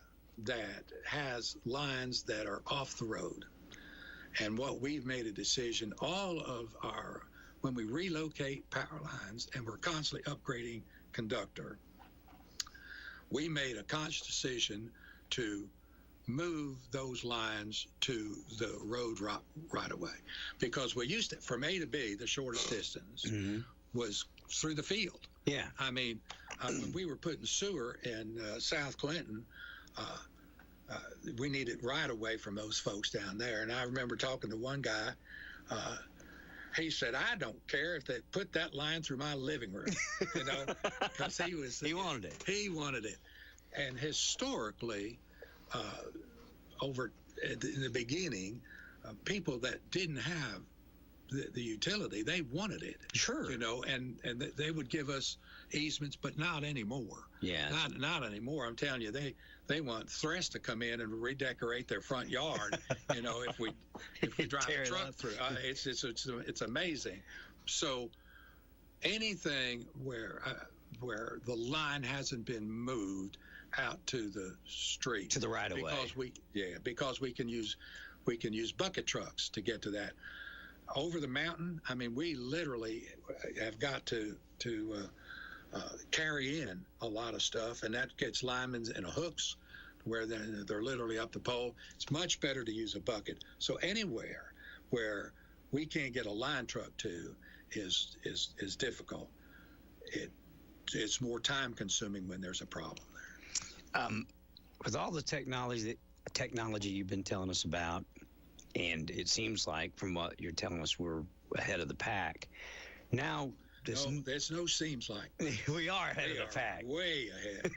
that has lines that are off the road. And what we've made a decision, when we relocate power lines, and we're constantly upgrading conductor, we made a conscious decision to move those lines to the road right away. Because we used to, from A to B, the shortest distance was through the field. Yeah. I mean, when we were putting sewer in South Clinton, we need it right away from those folks down there. And I remember talking to one guy. He said, "I don't care if they put that line through my living room," because he wanted it. He wanted it, and historically, in the beginning, people that didn't have the utility, they wanted it. Sure. And they would give us easements, but not anymore. Yeah. Not anymore. I'm telling you, they want Thresh to come in and redecorate their front yard. If we drive a truck through, it's amazing. So anything where the line hasn't been moved out to the street, to the right of way, because we can use bucket trucks to get to that. Over the mountain, I mean, we literally have got to carry in a lot of stuff, and that gets linemen in hooks where they're literally up the pole. It's much better to use a bucket. So anywhere where we can't get a line truck to is difficult. It's more time consuming when there's a problem there. With all the technology you've been telling us about, and it seems like from what you're telling us, we're ahead of the pack. Now, there's no seems like. We are ahead of the pack. Way ahead.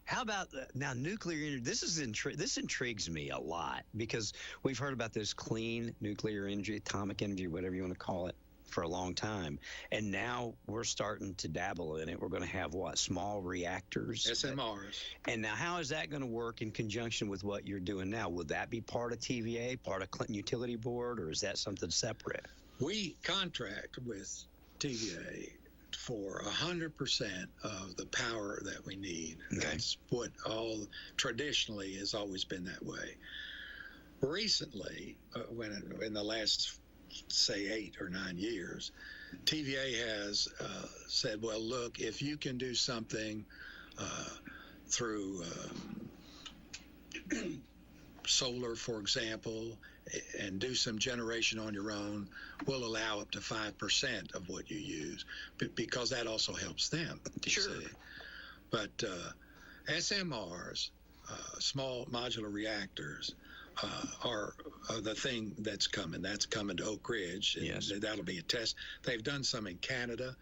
How about now nuclear energy? This intrigues me a lot because we've heard about this clean nuclear energy, atomic energy, whatever you want to call it, for a long time. And now we're starting to dabble in it. We're going to have small reactors? SMRs. And now how is that going to work in conjunction with what you're doing now? Will that be part of TVA, part of Clinton Utility Board, or is that something separate? We contract with TVA for 100% of the power that we need. Okay. That's what traditionally has always been that way. Recently, in the last, say, 8 or 9 years, TVA has said, well, look, if you can do something through solar, for example, and do some generation on your own, we'll allow up to 5% of what you use, because that also helps them. Sure. See. But SMRs, small modular reactors, are the thing that's coming. That's coming to Oak Ridge. And yes. That'll be a test. They've done some in Canada.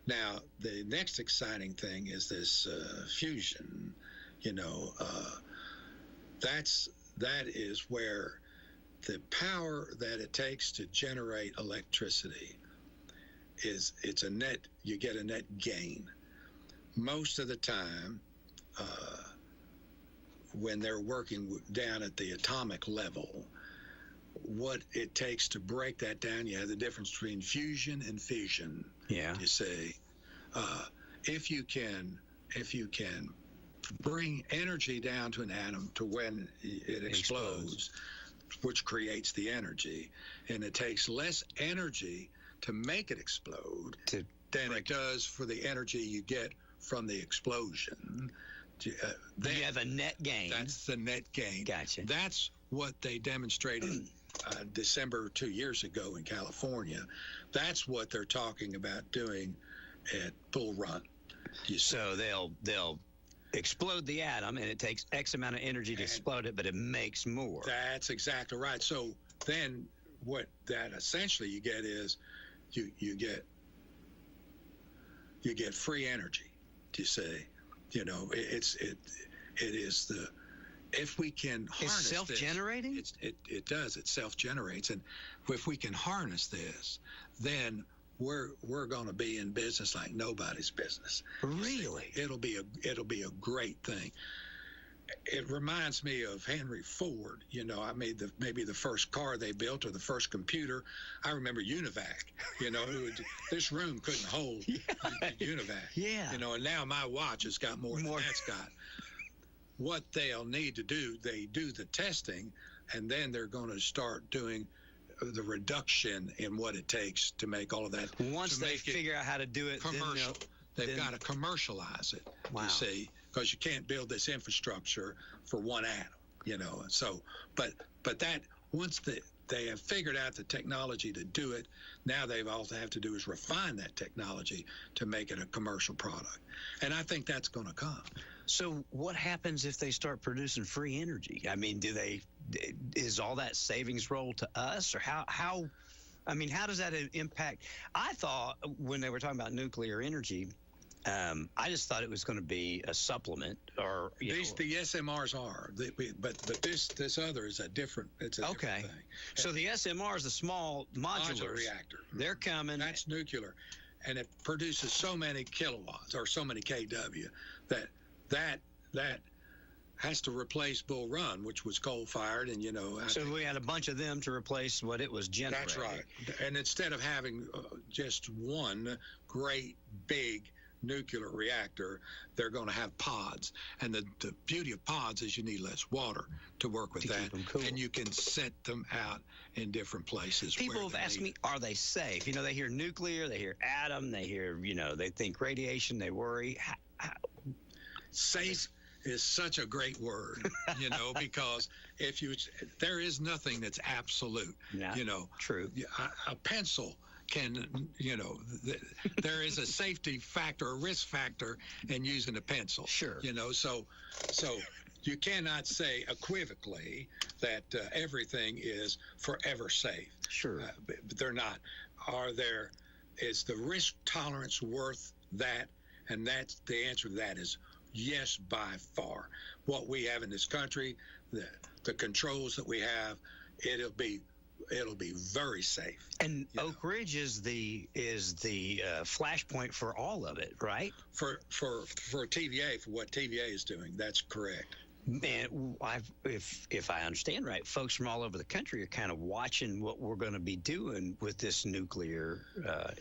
Now, the next exciting thing is this fusion. That is where the power that it takes to generate electricity you get a net gain. Most of the time, when they're working down at the atomic level, what it takes to break that down, you have the difference between fusion and fission. Yeah. You say, if you can bring energy down to an atom to when it explodes, which creates the energy, and it takes less energy to make it explode than it does for the energy you get from the explosion. Then you have a net gain. That's the net gain. Gotcha. That's what they demonstrated December 2 years ago in California. That's what they're talking about doing at Bull Run. So they'll explode the atom, and it takes X amount of energy to explode it, but it makes more. That's exactly right. So then what that essentially you get is you get free energy. Do you say? It is the, if we can harness it's self-generating? This, it does. It self-generates, and if we can harness this, then we're going to be in business like nobody's business. Really? It'll be a great thing. It reminds me of Henry Ford. I made maybe the first car they built, or the first computer. I remember Univac. This room couldn't hold Univac. Yeah. And now my watch has got more than that's got. What they'll need to do, they do the testing, and then they're going to start doing the reduction in what it takes to make all of that. Once they figure out how to do it, commercial. They've got to commercialize it. Wow. You see, because you can't build this infrastructure for one atom. So, but that once they have figured out the technology to do it. Now they've all they have to do is refine that technology to make it a commercial product. And I think that's going to come. So what happens if they start producing free energy? I mean, is all that savings roll to us, or how does that impact? I thought when they were talking about nuclear energy, I just thought it was going to be a supplement, or the SMRs are, but this other is a different. It's a different thing. So the SMRs, the small modular reactor, they're coming. That's nuclear, and it produces so many kilowatts or so many kW that has to replace Bull Run, which was coal-fired, and So we had a bunch of them to replace what it was generating. That's right. And instead of having just one great big nuclear reactor, they're going to have pods. And the beauty of pods is you need less water to work with that. Cool. And you can set them out in different places. People have asked me, are they safe? They hear nuclear, they hear atom, they hear, they think radiation, they worry. Safe is such a great word, because there is nothing that's absolute. True. A pencil can, there is a safety factor, a risk factor in using a pencil. Sure. So you cannot say equivocally that everything is forever safe. Sure. But they're not. Is the risk tolerance worth that? And that's the answer to that is yes, by far. What we have in this country, the controls that we have, it'll be very safe. And Oak Ridge is the flashpoint for all of it, right? For TVA, for what TVA is doing, that's correct. Man, if I understand right, folks from all over the country are kind of watching what we're going to be doing with this nuclear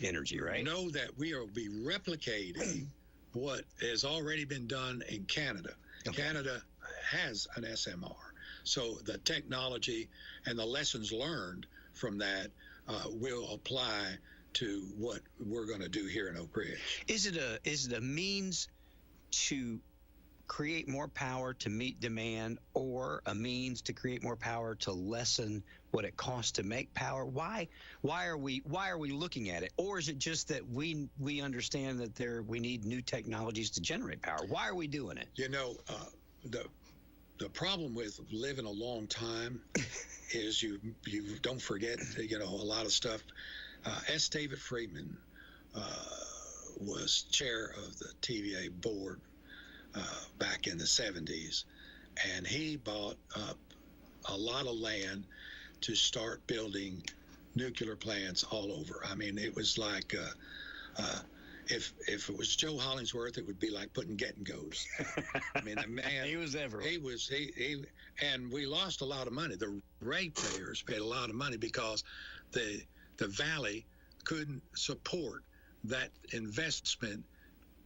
energy, right? Know that we will be replicating what has already been done in Canada. Okay. Canada has an SMR. So the technology and the lessons learned from that will apply to what we're going to do here in Oak Ridge. Is it a means to create more power to meet demand, or a means to create more power to lessen what it costs to make power? Why are we looking at it? Or is it just that we understand that we need new technologies to generate power? Why are we doing it? The problem with living a long time is you don't forget, a lot of stuff. S. David Friedman was chair of the TVA board back in the 70s, and he bought up a lot of land to start building nuclear plants all over. I mean, it was like if it was Joe Hollingsworth, it would be like putting Get-and-Goes. I mean, the man, he was everywhere. And we lost a lot of money. The ratepayers paid a lot of money because the valley couldn't support that investment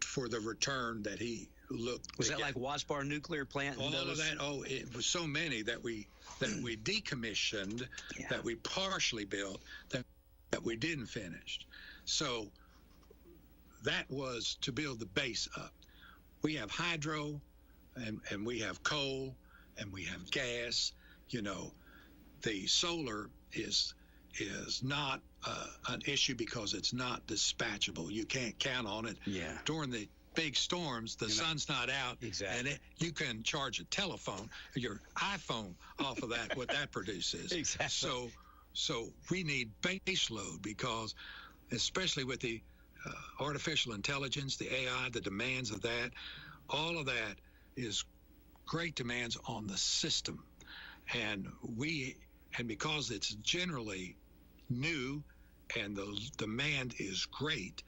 for the return that he looked. Was that like Waspar nuclear plant? All of that. Oh, it was so many that we decommissioned, that we partially built, that we didn't finish. So that was to build the base up. We have hydro, and we have coal, and we have gas. The solar is not an issue because it's not dispatchable. You can't count on it. Yeah. During the big storms, the sun's not out. Exactly. And you can charge a telephone, your iPhone, off of that, what that produces. Exactly. So we need base load, because especially with the artificial intelligence, the AI, the demands of that, all of that is great demands on the system. And because it's generally new and the demand is great,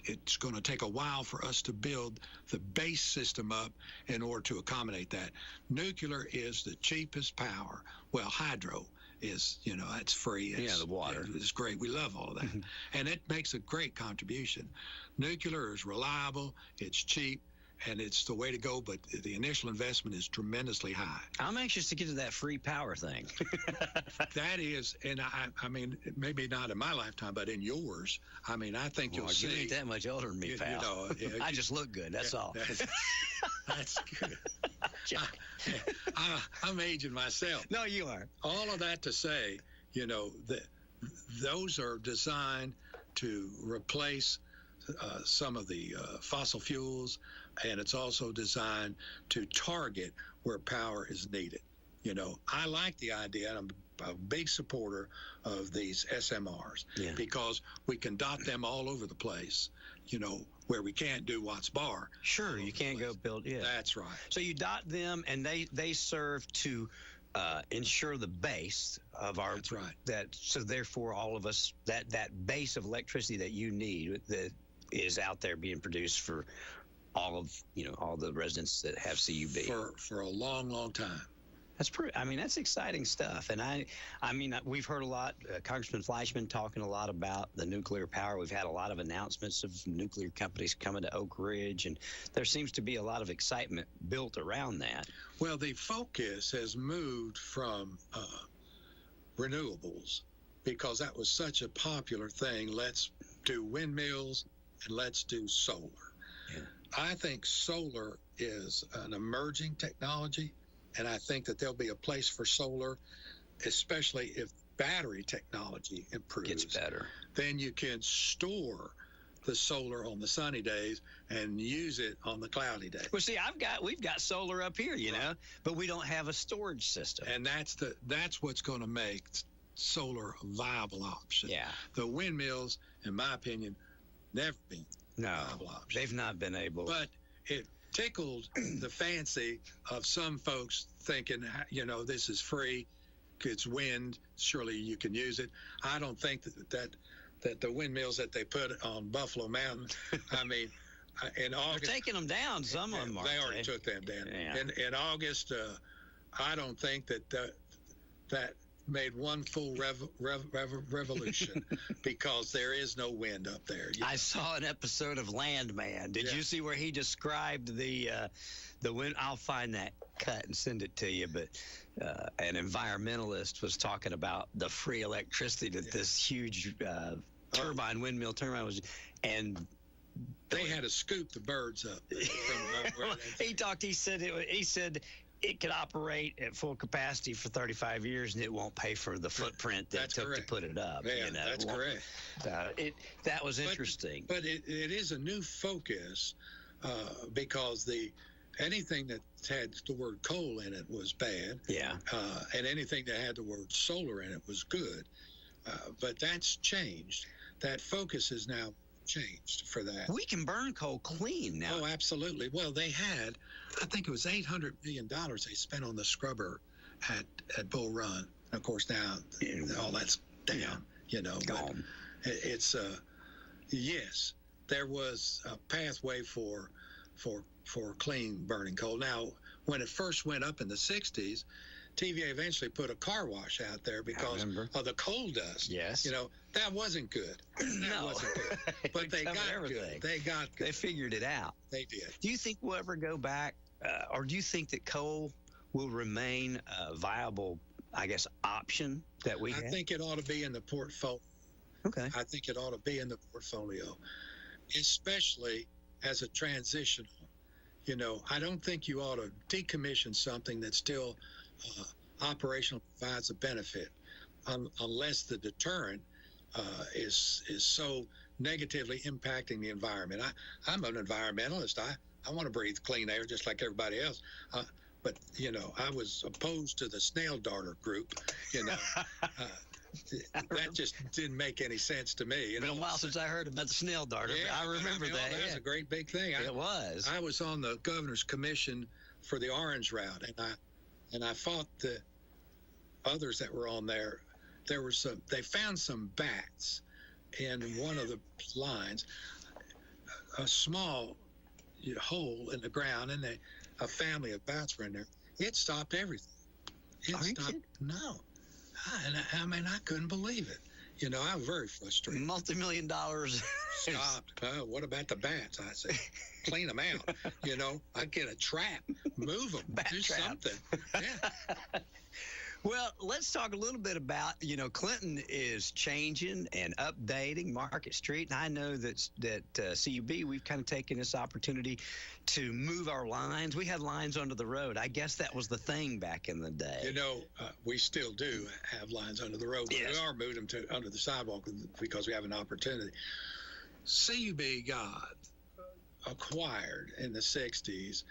it's going to take a while for us to build the base system up in order to accommodate that. Nuclear is the cheapest power. Well, hydro is, it's free. The water. It's great. We love all of that. And it makes a great contribution. Nuclear is reliable, it's cheap, and it's the way to go, but the initial investment is tremendously high. I'm anxious to get to that free power thing. That is, and I mean, maybe not in my lifetime, but in yours. I mean, I think you'll see. You ain't that much older than me, pal. I just look good, that's all. That's good. I'm aging myself. No, you are. All of that to say, that those are designed to replace some of the fossil fuels, and it's also designed to target where power is needed. I like the idea, and I'm a big supporter of these SMRs because we can dot them all over the place, where we can't do Watts Bar. Sure, you can't go build, That's right. So you dot them, and they serve to ensure the base of our. That's right. So therefore, all of us, that base of electricity that you need that is out there being produced for all the residents that have CUB for a long, long time. That's exciting stuff. And we've heard a lot, Congressman Fleischman talking a lot about the nuclear power. We've had a lot of announcements of nuclear companies coming to Oak Ridge, and there seems to be a lot of excitement built around that. Well, the focus has moved from renewables because that was such a popular thing. Let's do windmills and let's do solar. Yeah. I think solar is an emerging technology. And I think that there'll be a place for solar, especially if battery technology improves. Gets better. Then you can store the solar on the sunny days and use it on the cloudy days. Well, see, we've got solar up here, but we don't have a storage system. And that's what's going to make solar a viable option. Yeah. The windmills, in my opinion, never been a viable option. They've not been able. But it tickled the fancy of some folks thinking, this is free, it's wind, surely you can use it. I don't think that the windmills that they put on Buffalo Mountain, in August. They're taking them down, some of them are. They already took them down. Yeah. In August, I don't think that made one full revolution because there is no wind up there. I saw an episode of Landman. Did you see where he described the wind? I'll find that cut and send it to you. But an environmentalist was talking about the free electricity that this huge windmill turbine was, and they had to scoop the birds up. He said it could operate at full capacity for 35 years, and it won't pay for the footprint that it took to put it up. Yeah, that's correct. That was interesting. But it is a new focus because anything that had the word coal in it was bad. Yeah. And anything that had the word solar in it was good. But that's changed. That focus is now changed for that. We can burn coal clean now. Oh, absolutely. Well, they had, I think it was $800 million they spent on the scrubber at Bull Run. And of course, now all that's down, Gone. It's yes, there was a pathway for clean burning coal. Now, when it first went up in the 60s, TVA eventually put a car wash out there because of the coal dust. Yes. That wasn't good. Wasn't good. But they got good. They got good. They figured it out. They did. Do you think we'll ever go back, or do you think that coal will remain a viable, option that we have? I think it ought to be in the portfolio. Okay. I think it ought to be in the portfolio, especially as a transition. I don't think you ought to decommission something that's still operational, provides a benefit, unless the deterrent is so negatively impacting the environment. I'm an environmentalist. I want to breathe clean air just like everybody else. But I was opposed to the snail darter group. That just didn't make any sense to me. It's been a while since I heard about the snail darter. Yeah, I remember that. That was a great big thing. It was. I was on the governor's commission for the orange route, and I fought the others that were on there. They found some bats in one of the lines, a small hole in the ground, and a family of bats were in there. It stopped everything. Are you kidding? No. I couldn't believe it. I was very frustrated. $multi-million. Stopped. What about the bats? I said, clean them out. I'd get a trap, move them, Bat do trap. something. Yeah. Well, let's talk a little bit about, Clinton is changing and updating Market Street. And I know that CUB, we've kind of taken this opportunity to move our lines. We had lines under the road. I guess that was the thing back in the day. We still do have lines under the road, but Yes. we are moving them to under the sidewalk because we have an opportunity. CUB got acquired in the 60s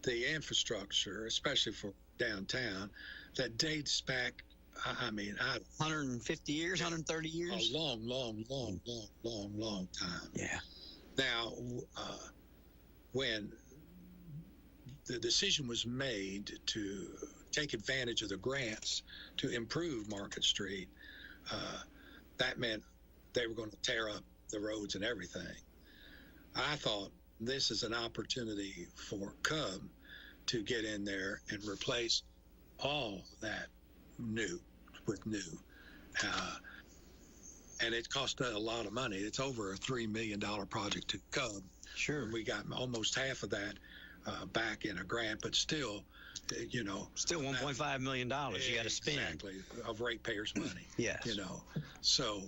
the infrastructure, especially for downtown, that dates back, 150 years, 130 years? a long time. Yeah. Now, when the decision was made to take advantage of the grants to improve Market Street, that meant they were going to tear up the roads and everything. I thought this is an opportunity for Cub to get in there and replace all that new with new. And it cost a lot of money. It's over a $3 million project to Cub. Sure. We got almost half of that back in a grant, but still, Still $1.5 million you got to spend. Exactly, of ratepayers' money. Yes. So,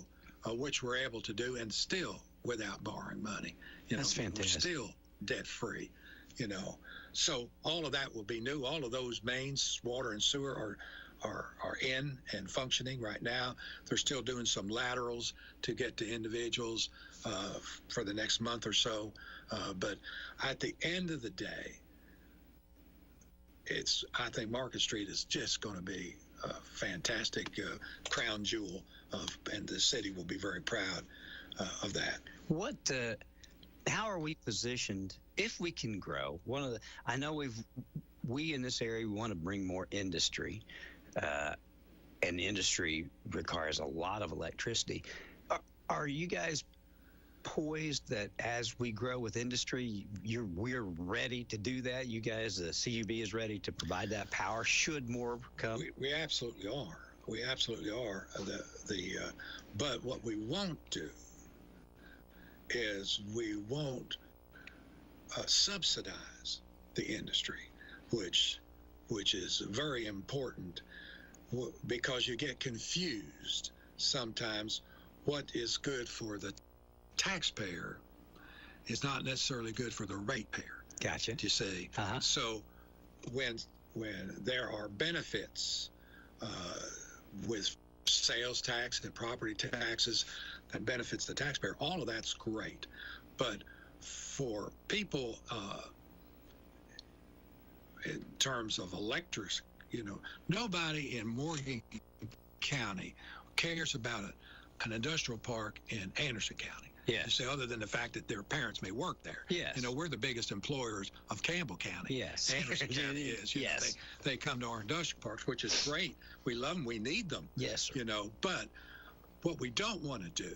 which we're able to do, and still without borrowing money. That's fantastic. We're still debt-free, So all of that will be new. All of those mains, water and sewer, are in and functioning right now. They're still doing some laterals to get to individuals for the next month or so. But at the end of the day, I think Market Street is just going to be a fantastic crown jewel and the city will be very proud of that. How are we positioned if we can grow? I know we in this area, we want to bring more industry, and industry requires a lot of electricity. Are you guys poised that as we grow with industry, we're ready to do that? You guys, the CUB is ready to provide that power should more come? We absolutely are. We absolutely are. But what we won't do is we won't subsidize the industry, which is very important because you get confused sometimes. What is good for the taxpayer is not necessarily good for the ratepayer. Gotcha. You see? Uh-huh. So when there are benefits with sales tax and property taxes that benefits the taxpayer, all of that's great. But for people in terms of electric, nobody in Morgan County cares about an industrial park in Anderson County. Yes. You say, other than the fact that their parents may work there. Yes. We're the biggest employers of Campbell County. Yes. Anderson County is. Yes. They come to our industrial parks, which is great. We love them. We need them. Yes, sir. But what we don't want to do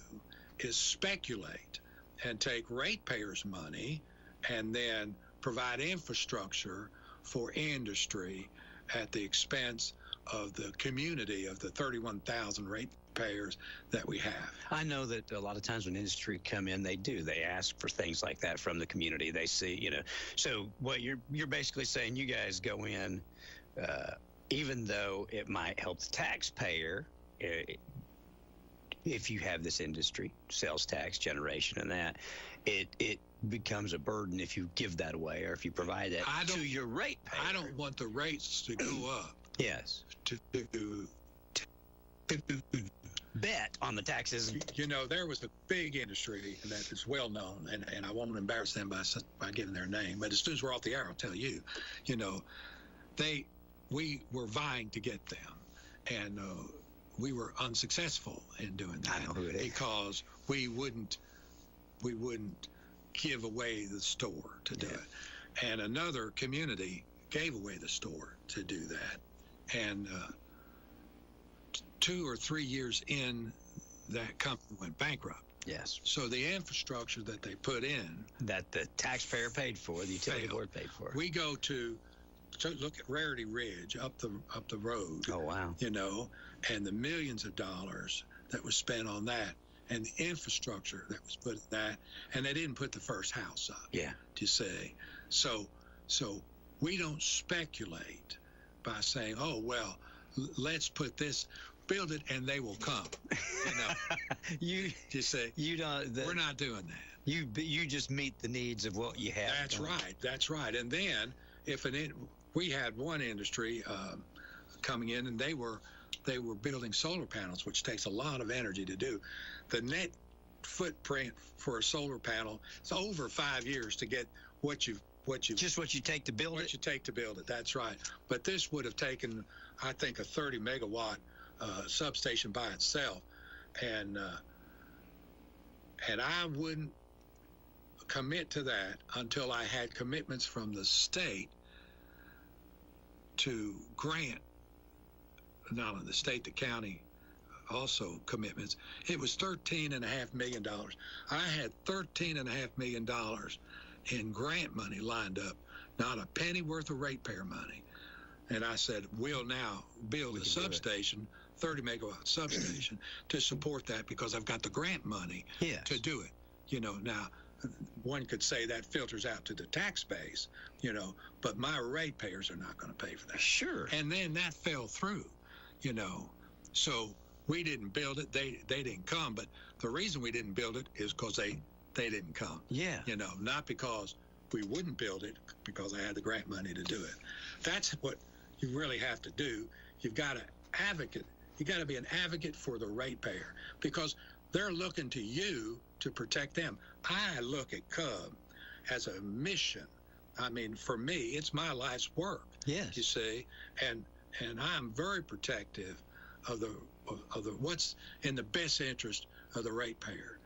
is speculate and take ratepayers' money and then provide infrastructure for industry at the expense of the community of the 31,000 ratepayers that we have. I know that a lot of times when industry come in, they ask for things like that from the community. They see, so what you're basically saying, you guys go in, even though it might help the taxpayer, if you have this industry, sales tax generation and that, it becomes a burden if you give that away or if you provide that to your ratepayer. I don't want the rates to go up. Yes. To bet on the taxes. There was a big industry that is well known, and I won't embarrass them by giving their name. But as soon as we're off the air, I'll tell you. We were vying to get them, and we were unsuccessful in doing that. I know who it is. Because we wouldn't give away the store to do it, and another community gave away the store to do that, and 2 or 3 years in, that company went bankrupt. Yes. So the infrastructure that they put in, that the taxpayer paid for, the utility board paid for. We go to look at Rarity Ridge up the road. Oh wow. And the millions of dollars that was spent on that, and the infrastructure that was put in that, and they didn't put the first house up. Yeah. To say, so we don't speculate by saying, oh well, let's put this, build it, and they will come. You say we're not doing that. You just meet the needs of what you have. That's right. That's right. And then we had one industry coming in, and they were building solar panels, which takes a lot of energy to do. The net footprint for a solar panel is over 5 years to get what you take to build it. What you take to build it. That's right. But this would have taken, I think, a 30 megawatt substation by itself, and I wouldn't commit to that until I had commitments from the state to grant, not only the state, the county, also commitments. It was $13.5 million. I had $13.5 million in grant money lined up, not a penny worth of ratepayer money. And I said, we'll now build a substation, 30 megawatt substation, to support that because I've got the grant money to do it. Now, one could say that filters out to the tax base, but my ratepayers are not going to pay for that. Sure. And then that fell through, So we didn't build it. They didn't come. But the reason we didn't build it is because they didn't come. Yeah. Not because we wouldn't build it, because I had the grant money to do it. That's what you really have to do. You've got to advocate. You got to be an advocate for the ratepayer because they're looking to you to protect them. I look at CUB as a mission. I mean, for me, it's my life's work. Yes. You see, and I'm very protective of the what's in the best interest of the ratepayer.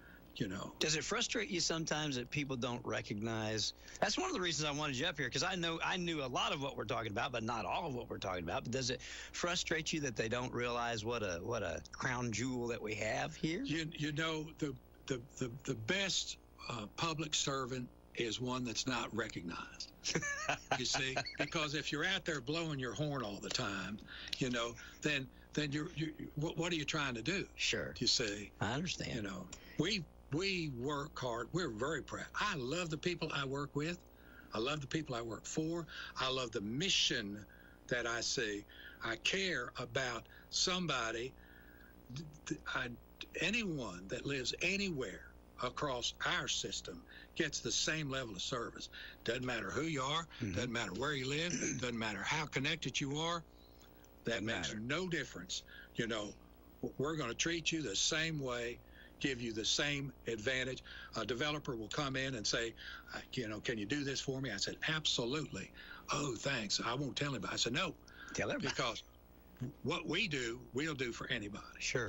Does it frustrate you sometimes that people don't recognize? That's one of the reasons I wanted you up here, because I knew a lot of what we're talking about, but not all of what we're talking about. But does it frustrate you that they don't realize what a crown jewel that we have here? The best public servant is one that's not recognized. You see, because if you're out there blowing your horn all the time, then you're what are you trying to do? Sure. You see, I understand. We work hard. We're very proud. I love the people I work with. I love the people I work for. I love the mission that I see. I care about somebody, anyone that lives anywhere across our system gets the same level of service. Doesn't matter who you are, doesn't matter where you live, doesn't matter how connected you are. That makes no difference. We're going to treat you the same way, give you the same advantage. A developer will come in and say, can you do this for me? I said, absolutely. Oh, thanks. I won't tell anybody. I said, no. Tell everybody. Because what we do, we'll do for anybody. Sure.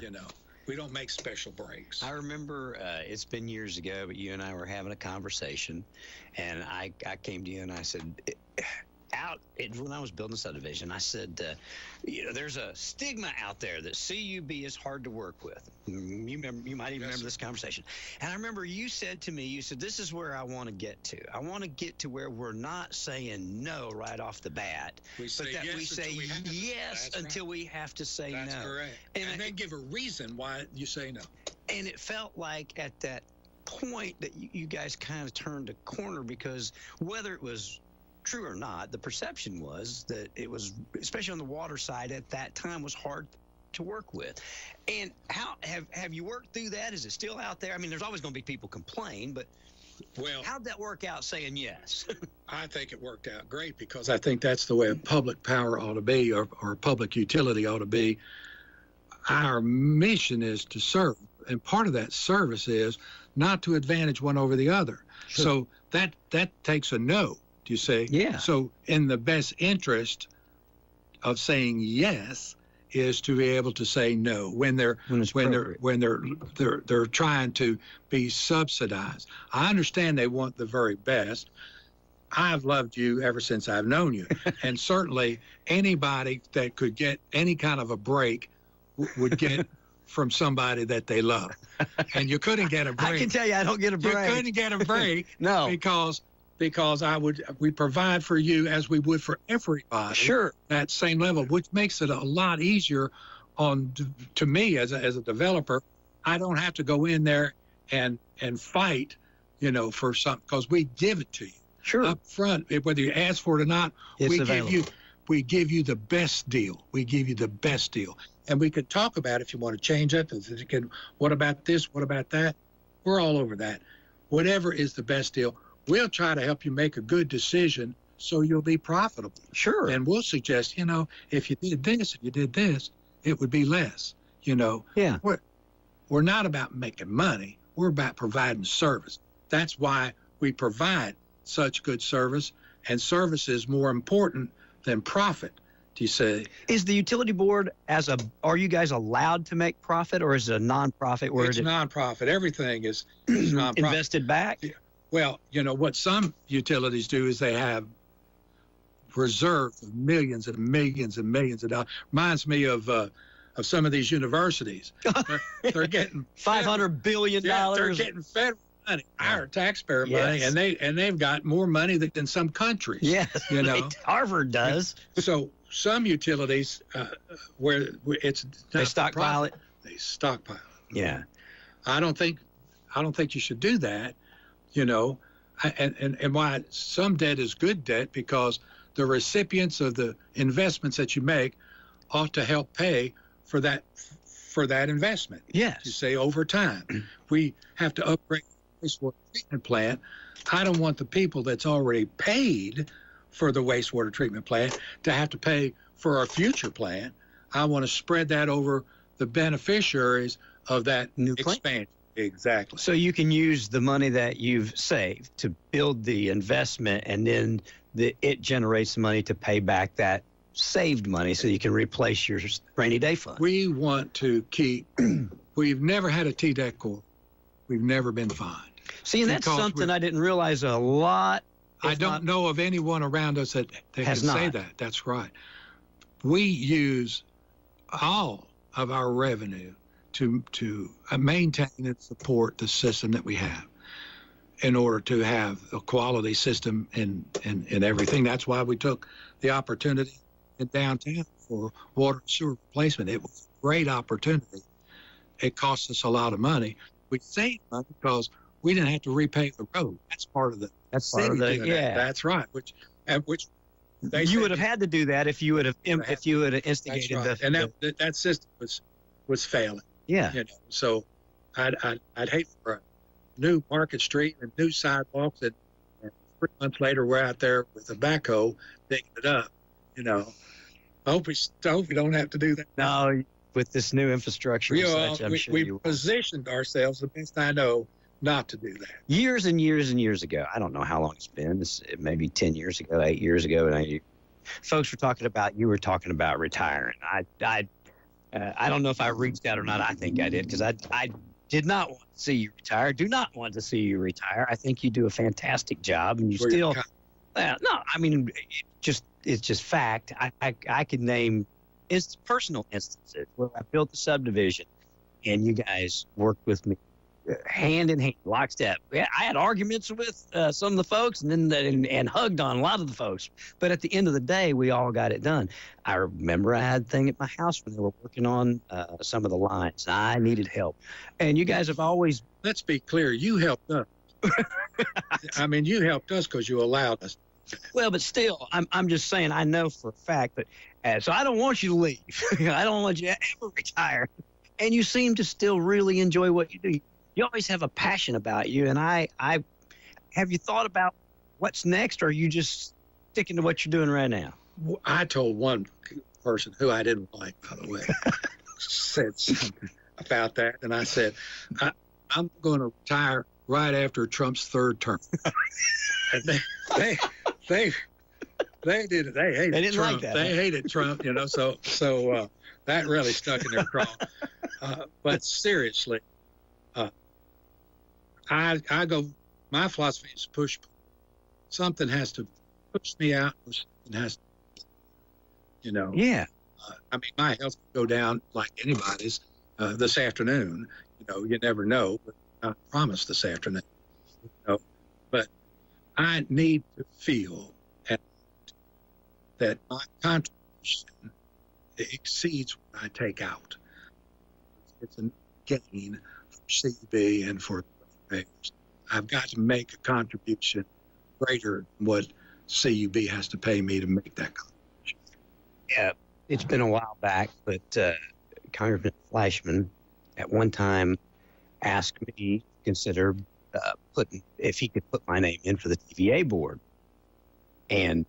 We don't make special breaks. I remember it's been years ago, but you and I were having a conversation, and I came to you and I said, when I was building a subdivision, I said, there's a stigma out there that CUB is hard to work with. You might even remember this conversation. And I remember you said to me, this is where I want to get to. I want to get to where we're not saying no right off the bat, we say yes until we have to say no. That's correct. And then give a reason why you say no. And it felt like at that point that you guys kind of turned a corner, because whether it was true or not, the perception was that it was, especially on the water side at that time, was hard to work with. And how have you worked through that? Is it still out there? I mean, there's always going to be people complain, but how'd that work out saying yes? I think it worked out great, because I think that's the way a public power ought to be, or public utility ought to be. Our mission is to serve, and part of that service is not to advantage one over the other. Sure. So that takes a no. You say, yeah. So in the best interest of saying yes is to be able to say no when they're trying to be subsidized. I understand they want the very best. I've loved you ever since I've known you, and certainly anybody that could get any kind of a break would get from somebody that they love. And you couldn't get a break. I can tell you, I don't get a break. You couldn't get a break. No, because we provide for you as we would for everybody. Sure. That same level, which makes it a lot easier to me as a developer. I don't have to go in there and fight, for something, because we give it to you. Sure. Up front, whether you ask for it or not, we give you we give you the best deal. We give you the best deal. And we could talk about if you want to change it. What about this? What about that? We're all over that. Whatever is the best deal, we'll try to help you make a good decision so you'll be profitable. Sure. And we'll suggest, if you did this, if you did this, it would be less, Yeah. We're not about making money. We're about providing service. That's why we provide such good service, and service is more important than profit. Do you say? Is the utility board are you guys allowed to make profit, or is it a nonprofit? It's nonprofit. Everything is nonprofit. Invested back? Yeah. Well, what some utilities do is they have reserves of millions and millions and millions of dollars. Reminds me of some of these universities. They're getting $500 billion. Yeah, they're getting federal money, our taxpayer money, and they've got more money than some countries. Yes, Harvard does. So some utilities where it's they stockpile it. They stockpile it. Yeah, I don't think you should do that. And why some debt is good debt, because the recipients of the investments that you make ought to help pay for that investment. Yes. You say over time, we have to upgrade the wastewater treatment plant. I don't want the people that's already paid for the wastewater treatment plant to have to pay for our future plant. I want to spread that over the beneficiaries of that new expansion. Plant. Exactly. So you can use the money that you've saved to build the investment, and then it generates the money to pay back that saved money, so you can replace your rainy day fund. We want to keep. We've never had a TDEC court. We've never been fined. See, and that's something I didn't realize a lot. I don't know of anyone around us that can say that. That's right. We use all of our revenue to maintain and support the system that we have, in order to have a quality system in everything. That's why we took the opportunity in downtown for water and sewer replacement. It was a great opportunity. It cost us a lot of money. We saved money because we didn't have to repave the road. That's part of the. That's part of the. Yeah. That's right. Which you would have had to do that if you would have instigated right. And that system was failing. Yeah. So I'd hate for a new Market Street and new sidewalks, and 3 months later we're out there with a backhoe digging it up. I hope we don't have to do that. No, with this new infrastructure, we positioned ourselves, the best I know, not to do that. Years and years and years ago, I don't know how long it's been. Maybe 10 years ago, 8 years ago, and folks you were talking about retiring. I don't know if I reached out or not. I think I did, because I did not want to see you retire. Do not want to see you retire. I think you do a fantastic job, and you still. No, I mean, it's just fact. I could name personal instances where I built the subdivision, and you guys worked with me hand in hand, lockstep. I had arguments with some of the folks, and hugged on a lot of the folks. But at the end of the day, we all got it done. I remember I had a thing at my house when they were working on some of the lines. I needed help, and you guys have always. Let's be clear. You helped us. I mean, you helped us because you allowed us. Well, but still, I'm just saying, I know for a fact that, so I don't want you to leave. I don't want you to ever retire. And you seem to still really enjoy what you do. You always have a passion about you. And I have you thought about what's next, or are you just sticking to what you're doing right now? I told one person who I didn't like, by the way, said something about that. And I said, I'm going to retire right after Trump's third term. And they did it. They hated Trump. Like that. They hated Trump, So that really stuck in their craw. But seriously, I go. My philosophy is push. Something has to push me out. Something has to, Yeah. I mean, my health will go down like anybody's this afternoon. You never know. But I promise this afternoon. But I need to feel that my contribution exceeds what I take out. It's a gain for CB and for payers. I've got to make a contribution greater than what CUB has to pay me to make that contribution. it's been a while back, but Congressman Flashman at one time asked me to consider if he could put my name in for the TVA board, and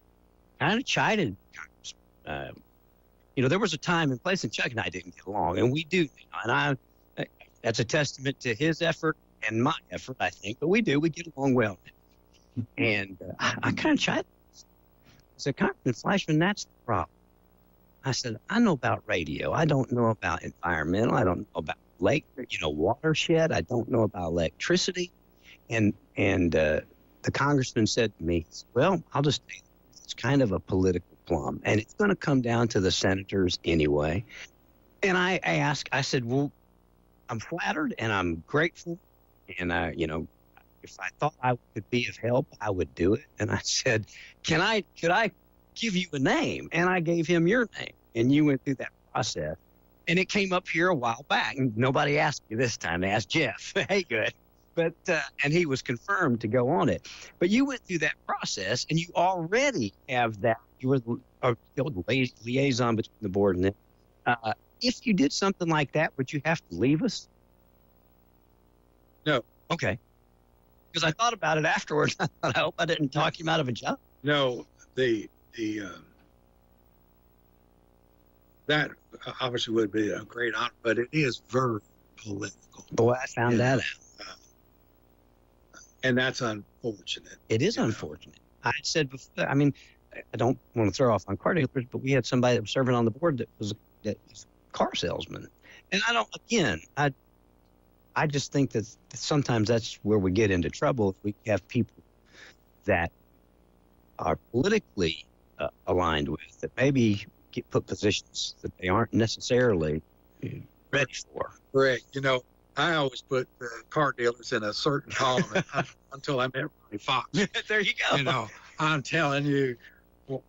kind of chided Congressman. There was a time and place, and Chuck and I didn't get along, and we do now, and that's a testament to his effort and my effort, I think, but we get along well. And I kind of chided him. I said, Congressman Flashman, that's the problem. I said, I know about radio. I don't know about environmental. I don't know about watershed. I don't know about electricity. And the congressman said to me, well, I'll just say it's kind of a political plum, and it's going to come down to the senators anyway. And I said, well, I'm flattered and I'm grateful. And, if I thought I could be of help, I would do it. And I said, could I give you a name? And I gave him your name, and you went through that process. And it came up here a while back, and nobody asked you this time. They asked Jeff. Hey, good. But and he was confirmed to go on it. But you went through that process, and you already have that. You were the liaison between the board and them. If you did something like that, would you have to leave us? No. Okay. Because I thought about it afterwards. I thought, I hope I didn't talk him out of a job. No, that obviously would be a great honor, but it is very political. Boy, I found that out. And that's unfortunate. It is unfortunate. I said before, I mean, I don't want to throw off on car dealers, but we had somebody that was serving on the board that was a car salesman. And I just think that sometimes that's where we get into trouble. If we have people that are politically aligned with, that maybe put positions that they aren't necessarily ready for. Correct. I always put car dealers in a certain column until I met Ronnie Fox. There you go. I'm telling you,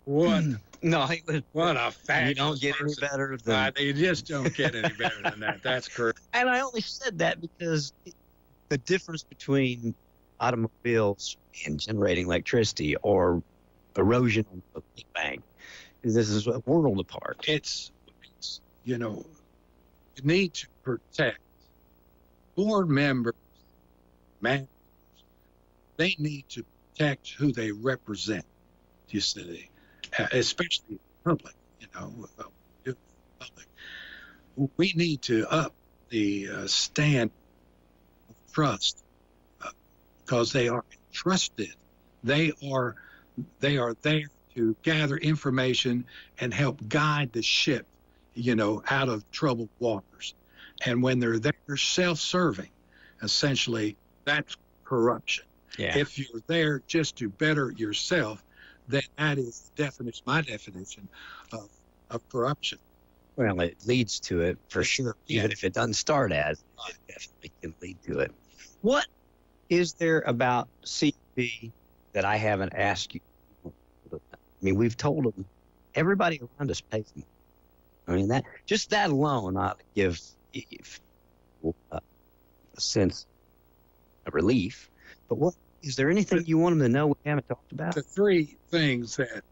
what a fact. You don't get any better than you just don't get any better than that. That's correct. And I only said that because the difference between automobiles and generating electricity or erosion on the bank, this is a world apart. It's you need to protect board members, managers. They need to protect who they represent, you see, especially public, public. We need to up the stand of trust because they are entrusted. They are there to gather information and help guide the ship, out of troubled waters. And when they're there self-serving, essentially, that's corruption. Yeah. If you're there just to better yourself, then that is my definition of corruption. Well, it leads to it for sure. Yeah. Even if it doesn't start as, it definitely can lead to it. What is there about CB that I haven't asked you? I mean, we've told them, everybody around us pays them. I mean, that alone ought to give a sense of relief. But is there anything you want them to know we haven't talked about? The three things the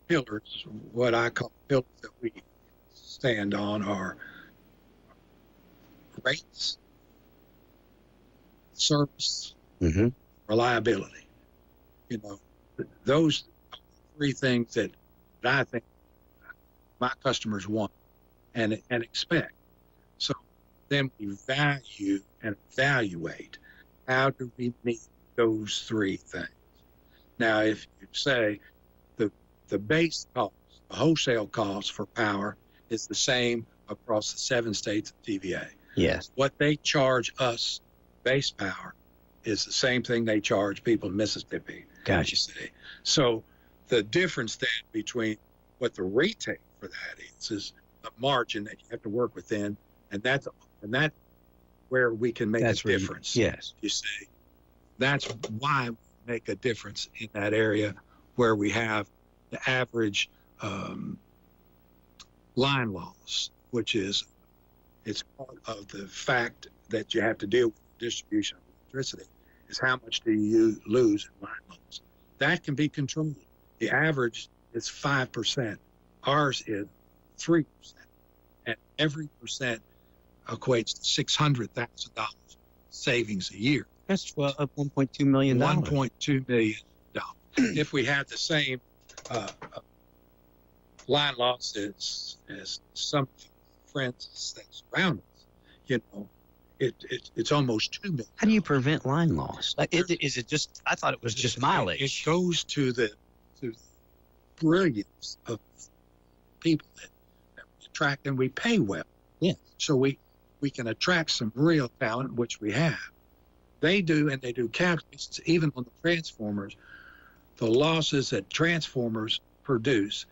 pillars, what I call pillars that we stand on, are rates, service, reliability. Those three things that I think my customers want and expect. So then we value and evaluate, how do we meet those three things? Now, if you say the base cost, the wholesale cost for power is the same across the 7 states of TVA. Yes. What they charge us, base power, is the same thing they charge people in Mississippi. Gotcha. So the difference then between what the retail for that is a margin that you have to work within, and that's where we can make a difference. Yes. You see, that's why we make a difference in that area where we have the average line loss, which it's part of the fact that you have to deal with distribution of electricity, is how much do you lose in line loss. That can be controlled. The average is 5%. Ours is 3%. And every percent equates to $600,000 savings a year. That's $1.2 million. $1.2 million. If we had the same line loss as some friends that surround us, you know, it's almost $2 million. How do you prevent line loss? Is it just? I thought it was just mileage. It goes to the brilliance of people that we attract, and we pay well. Yeah. So we can attract some real talent, which we have. They do, and they do calculations even on the transformers. The losses that transformers produce,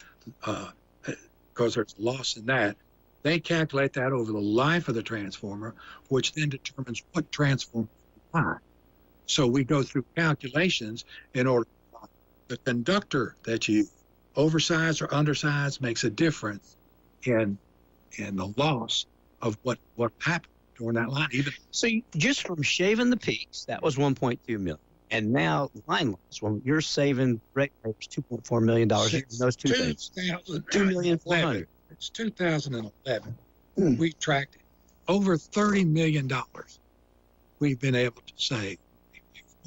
because there's a loss in that, they calculate that over the life of the transformer, which then determines what transformer to buy. So we go through calculations in order to buy the conductor that you oversize or undersize makes a difference in the loss of what happened during that line. Even so, just from shaving the peaks, that was 1.2 million. And now line loss, well, you're saving ratepayers $2.4 million in those two things. $2,400,000. It's 2011. We tracked over $30 million. We've been able to save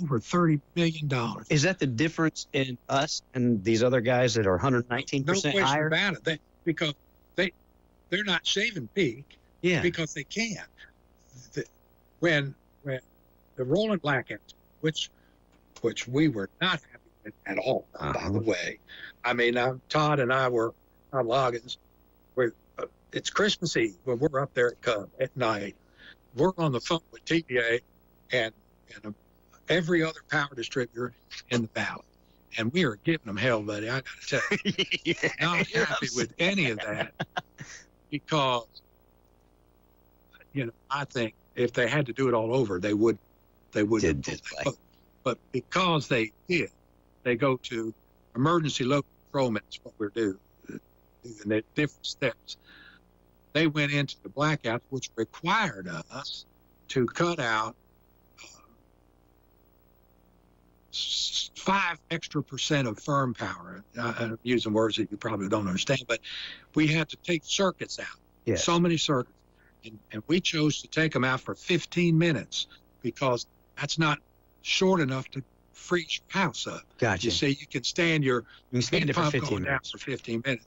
over $30 million. Is that the difference in us and these other guys that are 119% higher? No question about it. Because they're not shaving peak. Yeah. Because they can't. When the rolling blackouts, which we were not happy with at all, by the way. I mean, Todd and I were on Loggins. It's Christmas Eve when we're up there at Cub at night. We're on the phone with TVA and every other power distributor in the valley. And we are giving them hell, buddy. I got to tell you. Not happy with any of that because, you know, I think if they had to do it all over, they would. But because they did, they go to emergency local controlment. Is what we're doing. And they're different steps. They went into the blackout, which required us to cut out 5 extra percent of firm power. I'm using words that you probably don't understand, but we had to take circuits out. Yes. So many circuits. And we chose to take them out for 15 minutes because that's not short enough to freeze your house up. Gotcha. You see, you can stand it for 15 minutes. For 15 minutes.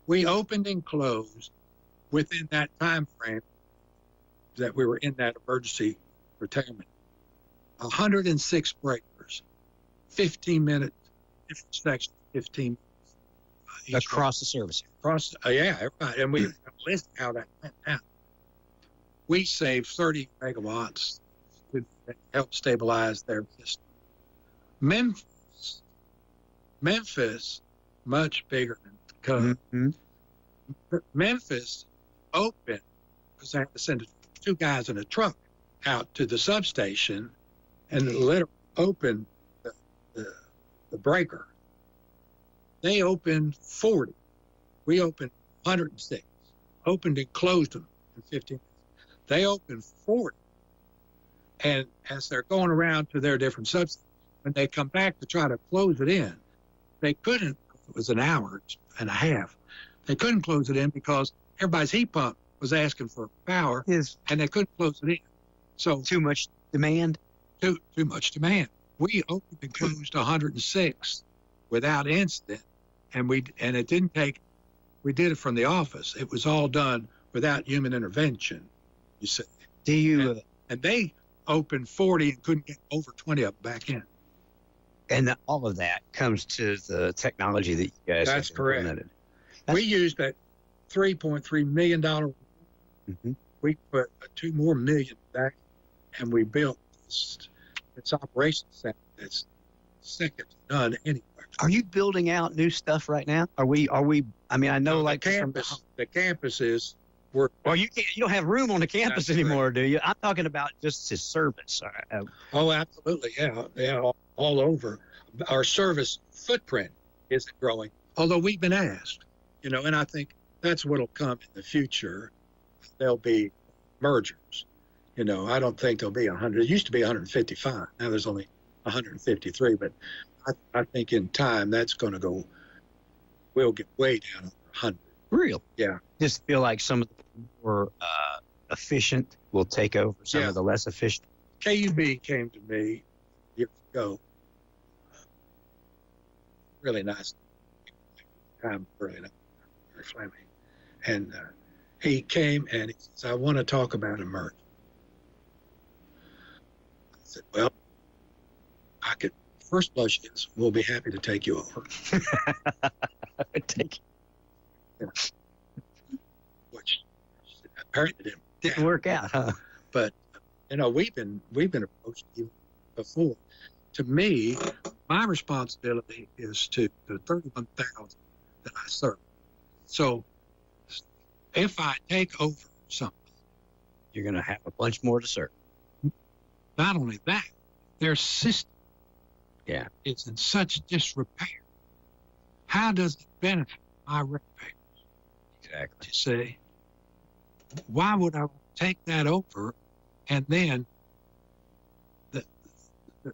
We opened and closed within that time frame that we were in that emergency retirement. 106 breakers, 15 minutes, different sections, 15 minutes. Across the service. Yeah, everybody. And we list how that went down. We saved 30 megawatts to help stabilize their system. Memphis, much bigger than Cub. Memphis opened because I had to send 2 guys in a truck out to the substation and literally opened the breaker. They opened 40. We opened 106. Opened and closed them in 15 minutes. They opened 40. And as they're going around to their different substations, when they come back to try to close it in, they couldn't. It was an hour and a half. They couldn't close it in because everybody's heat pump was asking for power, and they couldn't close it in. So too much demand. Too much demand. We opened and closed 106 without incident, and it didn't take. We did it from the office. It was all done without human intervention. You see. Do you? And they opened 40 and couldn't get over 20 of them back in. And all of that comes to the technology that you guys have implemented. We used that $3.3 million. We put $2 more million back, and we built this operations center that's second to none anywhere. Are you building out new stuff right now? Are we? I mean, I know like the campus is work. Well, you don't have room on the campus anymore, do you? I'm talking about just the service. Oh, absolutely, yeah, all over. Our service footprint isn't growing, although we've been asked, and I think that's what'll come in the future. There'll be mergers. I don't think there'll be 100. It used to be 155. Now there's only 153, but I think in time that's going to go. We'll get way down to 100. Real. Yeah. Just feel like some of the more efficient will take over some of the less efficient. KUB came to me years ago. Really nice. Really nice. Very Fleming. And he came and he says, I want to talk about emergence. I said, well, I could, first blush is, we'll be happy to take you over. Which apparently didn't work out, huh? But we've been approached even before. To me, my responsibility is to the 31,000 that I serve. So if I take over something, you're going to have a bunch more to serve. Not only that, their system is in such disrepair. How does it benefit my ratepayers? Exactly. To say, why would I take that over and then the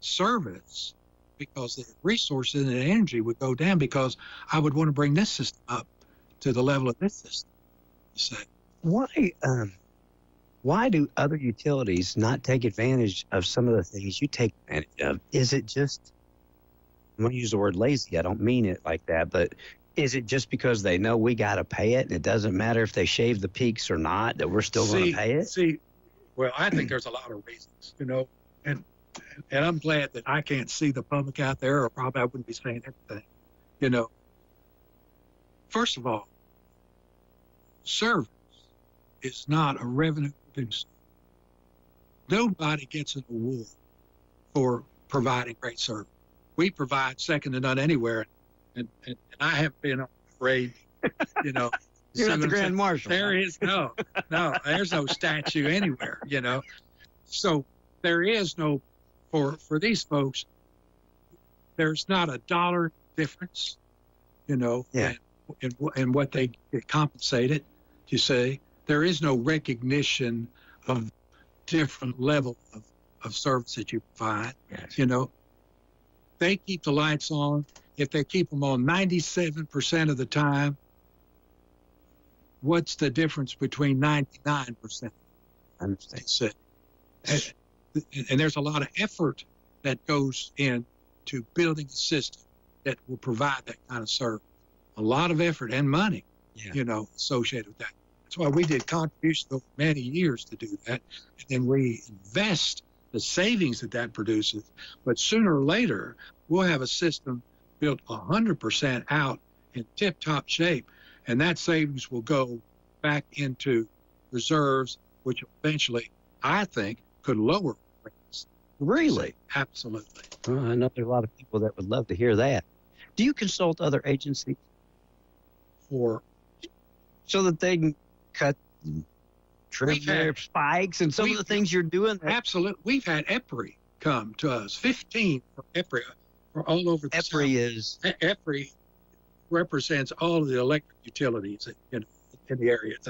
service, because the resources and the energy would go down, because I would want to bring this system up to the level of this system. You say, why do other utilities not take advantage of some of the things you take advantage of? Is it just, I'm going to use the word lazy, I don't mean it like that, but is it just because they know we got to pay it and it doesn't matter if they shave the peaks or not, that we're still going to pay it? Well, I think there's a lot of reasons, and I'm glad that I can't see the public out there, or probably I wouldn't be saying everything. First of all, service is not a revenue producer. Nobody gets an award for providing great service. We provide second to none anywhere, and I haven't been on parade, You're not the Grand Marshal. There is no, there's no statue anywhere, So there is no, for these folks, there's not a dollar difference, in what they get compensated. You say there is no recognition of different level of service that you provide. Yes. They keep the lights on. If they keep them on 97% of the time, what's the difference between 99%? I understand. And there's a lot of effort that goes into building a system that will provide that kind of service. A lot of effort and money, associated with that. That's why we did contributions over many years to do that. And then we invest the savings that produces. But sooner or later, we'll have a system built 100% out in tip-top shape. And that savings will go back into reserves, which eventually, I think, could lower rates. Really? Absolutely. Well, I know there are a lot of people that would love to hear that. Do you consult other agencies? So that they can trim their spikes and some of the things you're doing? Absolutely. We've had EPRI come to us, 15 from EPRI, for all over the EPRI is? EPRI represents all of the electric utilities in the area. It's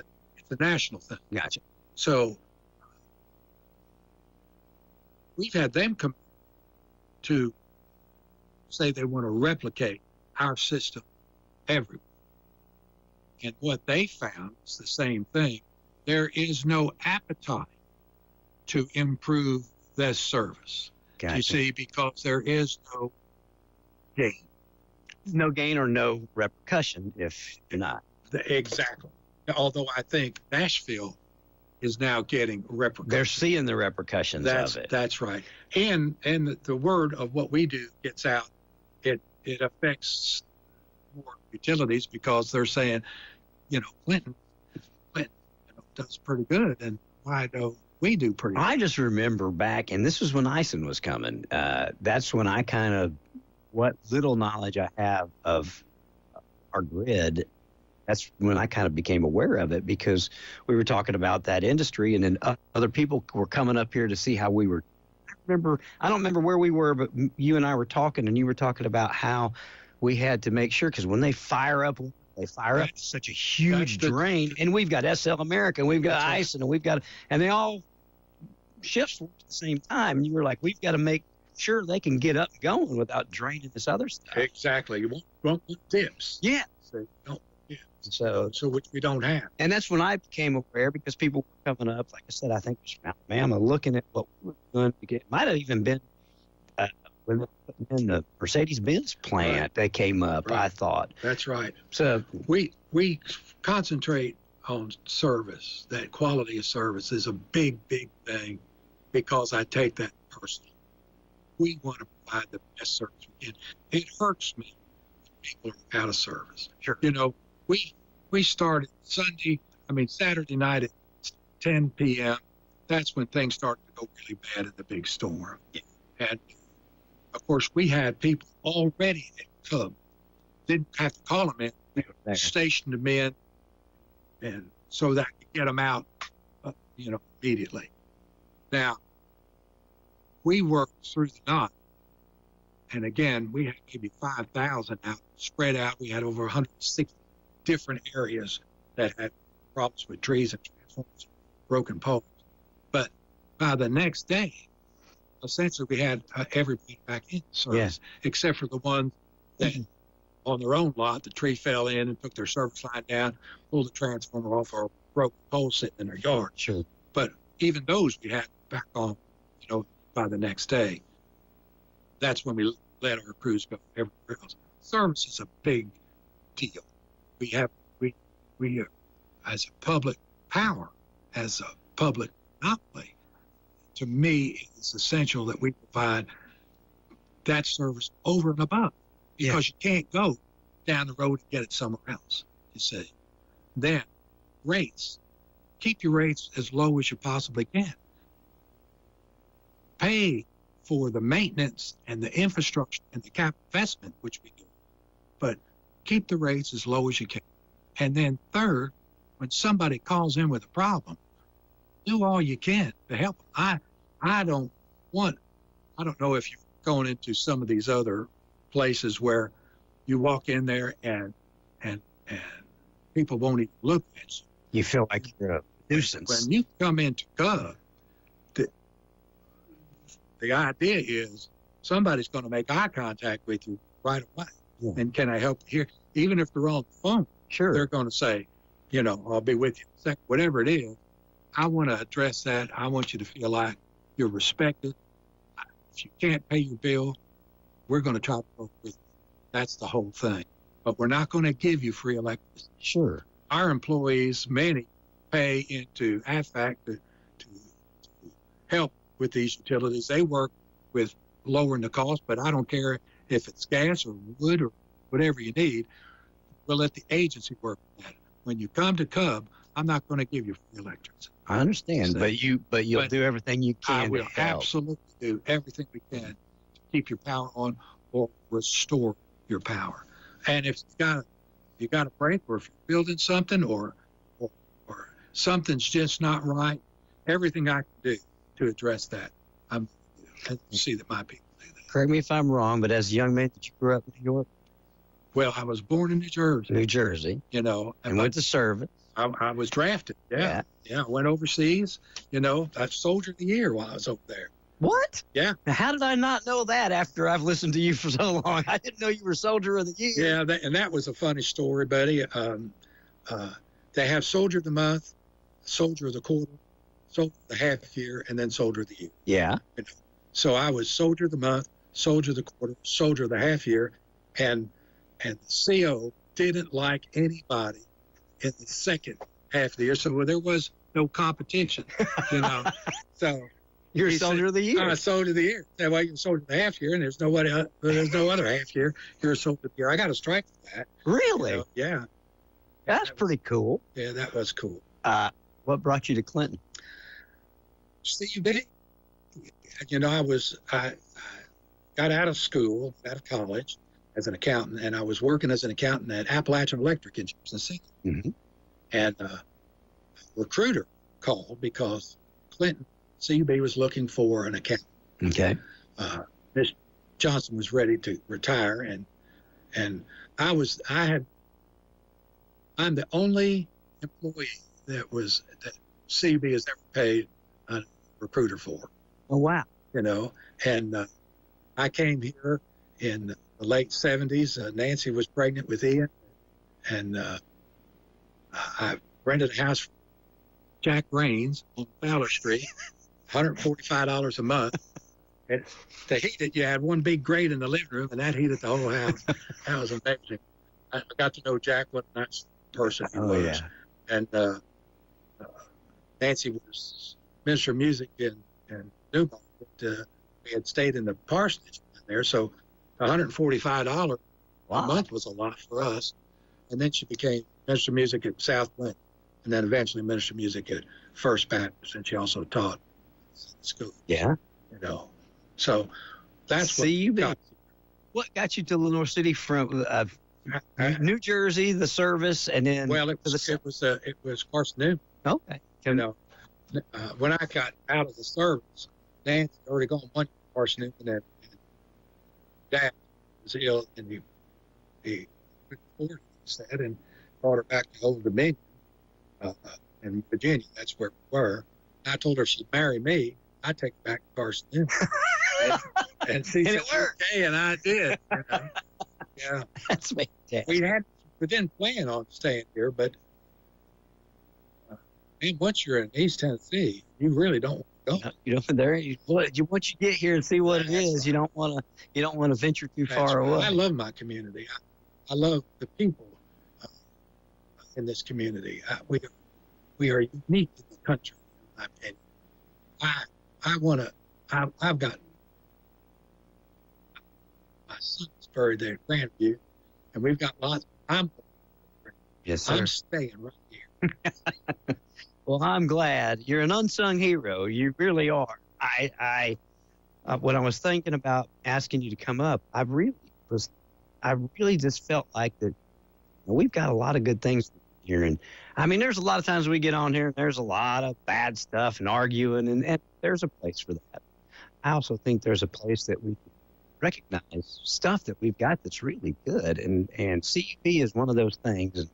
a national thing. Gotcha. So we've had them come to say they want to replicate our system everywhere. And what they found is the same thing. There is no appetite to improve this service. Gotcha. You see, because there is no gain. No gain or no repercussion if you're not. Exactly. Although I think Nashville is now getting repercussions. They're seeing the repercussions of it. That's right. And the word of what we do gets out. It affects more utilities because they're saying, Clinton does pretty good, and why don't we do pretty good? I just remember back, and this was when Ison was coming. That's when I kind of, what little knowledge I have of our grid, that's when I kind of became aware of it, because we were talking about that industry, and then other people were coming up here to see how we were. I don't remember where we were, but you and I were talking, and you were talking about how we had to make sure, because when they fire up such a huge drain, and we've got SL America, and we've got Ison, and they all shift at the same time. And you were like, we've got to make sure they can get up and going without draining this other stuff. Exactly. You won't dips. Yeah. So Yeah. So which we don't have. And that's when I became aware, because people were coming up, like I said, I think it was from Alabama, looking at what we were doing to get. Might have even been when they put in the Mercedes-Benz plant. Right. They came up. Right. I thought That's right. so. We concentrate on service. That quality of service is a big thing, because I take that personally. We want to provide the best service we can. It hurts me when people are out of service. Sure. You know, we started Saturday night at 10 p.m. That's when things started to go really bad in the big storm. Yeah. And of course, we had people already at Cub. Didn't have to call them in. Stationed them in, and so that I could get them out, immediately. Now, we worked through the night, and again, we had maybe 5,000 out, spread out. We had over 160 different areas that had problems with trees and transformers, broken poles. But by the next day, essentially, we had everybody back in service, except for the ones that on their own lot, the tree fell in and took their service line down, pulled the transformer off, or broke the pole sitting in their yard. Sure. But even those we had back on, by the next day. That's when we let our crews go everywhere else. Service is a big deal. We as a public power, as a public monopoly, to me, it's essential that we provide that service over and above, because you can't go down the road and get it somewhere else, you see. Then rates. Keep your rates as low as you possibly can. Pay for the maintenance and the infrastructure and the capital investment, which we do, but keep the rates as low as you can. And then third, when somebody calls in with a problem, do all you can to help them. I don't know if you're going into some of these other places where you walk in there and people won't even look at you. You feel like you're a nuisance. When you come into Gov, the idea is somebody's going to make eye contact with you right away. Yeah. And can I help you here? Even if they're on the phone, sure, they're going to say, I'll be with you in a second. Whatever it is, I want to address that. I want you to feel like you're respected. If you can't pay your bill, we're going to try to work with you. That's the whole thing. But we're not going to give you free electricity. Sure. Our employees, many, pay into AFAC to help with these utilities. They work with lowering the cost, but I don't care if it's gas or wood or whatever you need. We'll let the agency work with that. When you come to Cub, I'm not going to give you free electricity. I understand, So, but you'll do everything you can. I will to help. absolutely do everything we can to keep your power on or restore your power. And if you got a break, or if you're building something or something's just not right, everything I can do to address that, I'm and see that my people do that. Correct me if I'm wrong, but as a young man, did you grow up in New York? Well, I was born in New Jersey. New Jersey. And went to service. I was drafted. Yeah. I went overseas. I Soldier of the Year while I was over there. What? Yeah. Now, how did I not know that after I've listened to you for so long? I didn't know you were Soldier of the Year. Yeah, and that was a funny story, buddy. They have Soldier of the Month, Soldier of the Quarter, Soldier of the Half Year, and then Soldier of the Year. Yeah. So I was Soldier of the Month, Soldier of the Quarter, Soldier of the Half Year, and the CO didn't like anybody in the second half of the year, so there was no competition, So you're Soldier of the Year. I'm a Soldier of the Year. That way, you're Soldier of the Half Year, and there's no other half year. You're a Soldier of the Year. I got a strike for that. Really? Yeah. That's pretty cool. Yeah, that was cool. What brought you to Clinton? Steve, I got out of school, out of college, as an accountant, and I was working as an accountant at Appalachian Electric in Jefferson City. Mm-hmm. And a recruiter called because Clinton CB was looking for an accountant. Okay. Miss Johnson was ready to retire, and I'm the only employee that CB has ever paid a recruiter for. Oh wow. And I came here in the late 70s. Nancy was pregnant with Ian, and I rented a house from Jack Raines on Fowler Street, $145 a month. And to heat it, you had one big grate in the living room, and that heated the whole house. That was amazing. I got to know Jack, what a nice person he was. Yeah. And Nancy was Minister of Music in Newmont. We had stayed in the parsonage there, so $145 a month was a lot for us. And then she became Minister of Music at Southwind, and then eventually Minister of Music at First Baptist, and she also taught school. Yeah. So that's what got you to Lenore City from New Jersey, the service, and then it was Carson Newman. Okay. When I got out of the service, Nancy had already gone one year to Carson Newman, and Dad was ill, and he said, and brought her back to Old Dominion in Virginia. That's where we were. I told her if she'd marry me, I'd take her back to Carson Newman. and she said, okay, and I did. Yeah. That's fantastic. We didn't plan on staying here, but once you're in East Tennessee, you really don't want to go. Once you get here and see what it is, you don't want to venture too far away. I love my community. I love the people in this community. We are unique in the country, in my opinion. I've got my son's buried there at Grandview, and we've got lots. Yes, sir. I'm staying right here. Well, I'm glad. You're an unsung hero. You really are. When I was thinking about asking you to come up, I really just felt like that we've got a lot of good things here. And I mean, there's a lot of times we get on here and there's a lot of bad stuff and arguing, and there's a place for that. I also think there's a place that we recognize stuff that we've got that's really good. And CUP is one of those things. And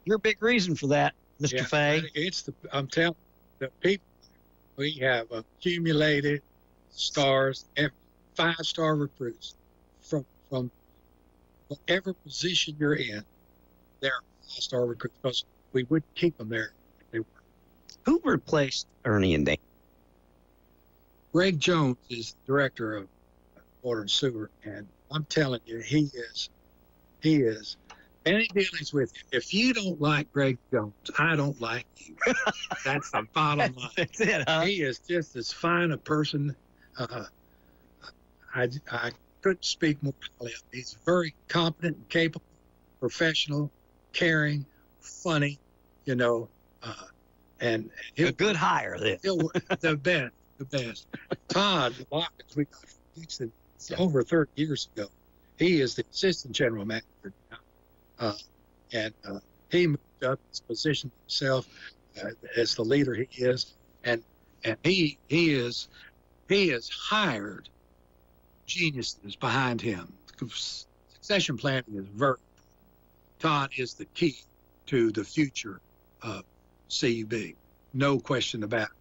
you're a big reason for that, Mr. Fay. I'm telling you, the people, we have accumulated stars, 5-star recruits from whatever position you're in. They're 5-star recruits because we wouldn't keep them there if they weren't. Who replaced Ernie and Dan? Greg Jones is the director of Water and Sewer, and I'm telling you, he is. Any dealings with him, if you don't like Greg Jones, I don't like you. That's the bottom line. That's it, huh? He is just as fine a person. I couldn't speak more highly of him. He's very competent and capable, professional, caring, funny, and a good hire then. The best. Todd Watkins, we got Houston over 30 years ago. He is the assistant general manager now. And he moved up his position himself as the leader he is. And he has hired geniuses behind him. Succession planning is very. Todd is the key to the future of CUB. No question about it.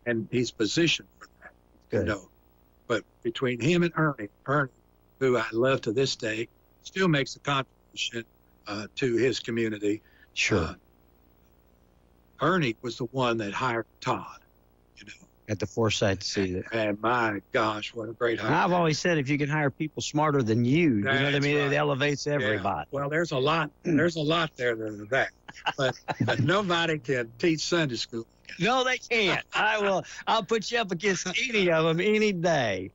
And he's positioned for that. Good. But between him and Ernie, who I love to this day, still makes a contribution to his community. Sure. Ernie was the one that hired Todd. Got the foresight to see that. And my gosh, what a great hire! I've always said if you can hire people smarter than you know what I mean. Right. It elevates everybody. Yeah. Well, there's a lot there than that, but nobody can teach Sunday school. No, they can't. I'll put you up against any of them any day.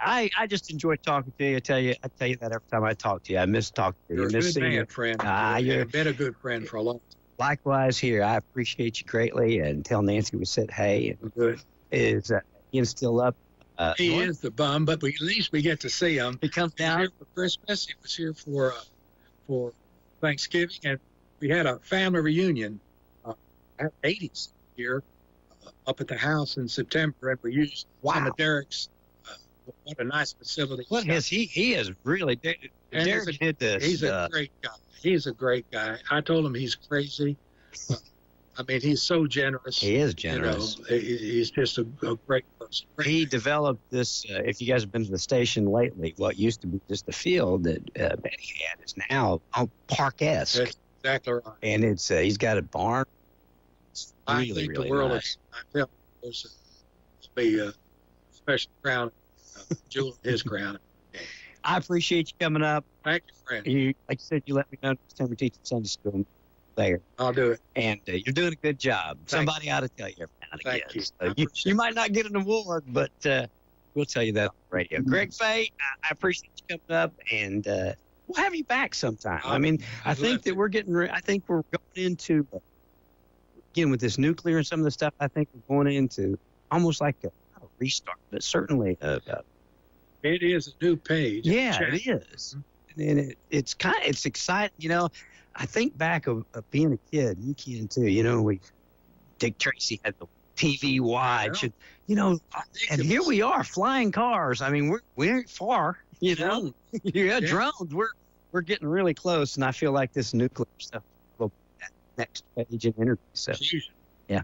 I just enjoy talking to you. I tell you that every time I talk to you. I miss talking to you. You're a good man, friend. You've been a good friend for a long time. Likewise here. I appreciate you greatly, and tell Nancy we said hey. And good. Is Ian still up? He is the bum, but at least we get to see him. He comes down. He was here for Christmas. He was here for Thanksgiving, and we had a family reunion at 80s here up at the house in September, and we used some of Derek's. What a nice facility. What has he is really Derek did this. He's a great guy. He's a great guy. I told him he's crazy. I mean, he's so generous. He is generous. He's just a great person. He developed this. If you guys have been to the station lately, what used to be just a field that Betty had is now park-esque. Exactly right. And it's he's got a barn. It's really, I think really the world nice. I feel there's be a special crown, jewel in his crown. I appreciate you coming up. Thank you, friend. Like you said, you let me know next time we teach Sunday school there. I'll do it. And you're doing a good job. Somebody ought to tell you every now and again. Thank you. So you might not get an award, but we'll tell you that on the radio. Greg Fay, I appreciate you coming up, and we'll have you back sometime. I mean, I think that we're I think we're going into, again, with this nuclear and some of the stuff, I think we're going into almost like a restart, but certainly it is a new page. Yeah, it is. And it's exciting. You know, I think back of being a kid, you can too. You know, Dick Tracy had the TV wide, you know, and here we are, flying cars. I mean, we ain't far, you know. Yeah, drones. We're getting really close, and I feel like this nuclear stuff will be that next page in energy. So, yeah.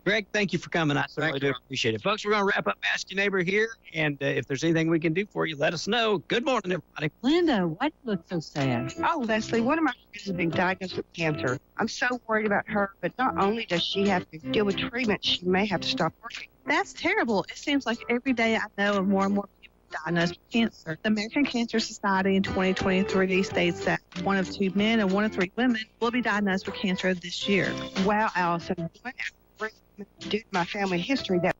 Greg, thank you for coming. I certainly do appreciate it. Folks, we're going to wrap up Ask Your Neighbor here, and if there's anything we can do for you, let us know. Good morning, everybody. Linda, why do you look so sad? Oh, Leslie, one of my friends has been diagnosed with cancer. I'm so worried about her, but not only does she have to deal with treatment, she may have to stop working. That's terrible. It seems like every day I know of more and more people diagnosed with cancer. The American Cancer Society in 2023 states that 1 of 2 men and 1 of 3 women will be diagnosed with cancer this year. Wow, Allison, due to my family history, that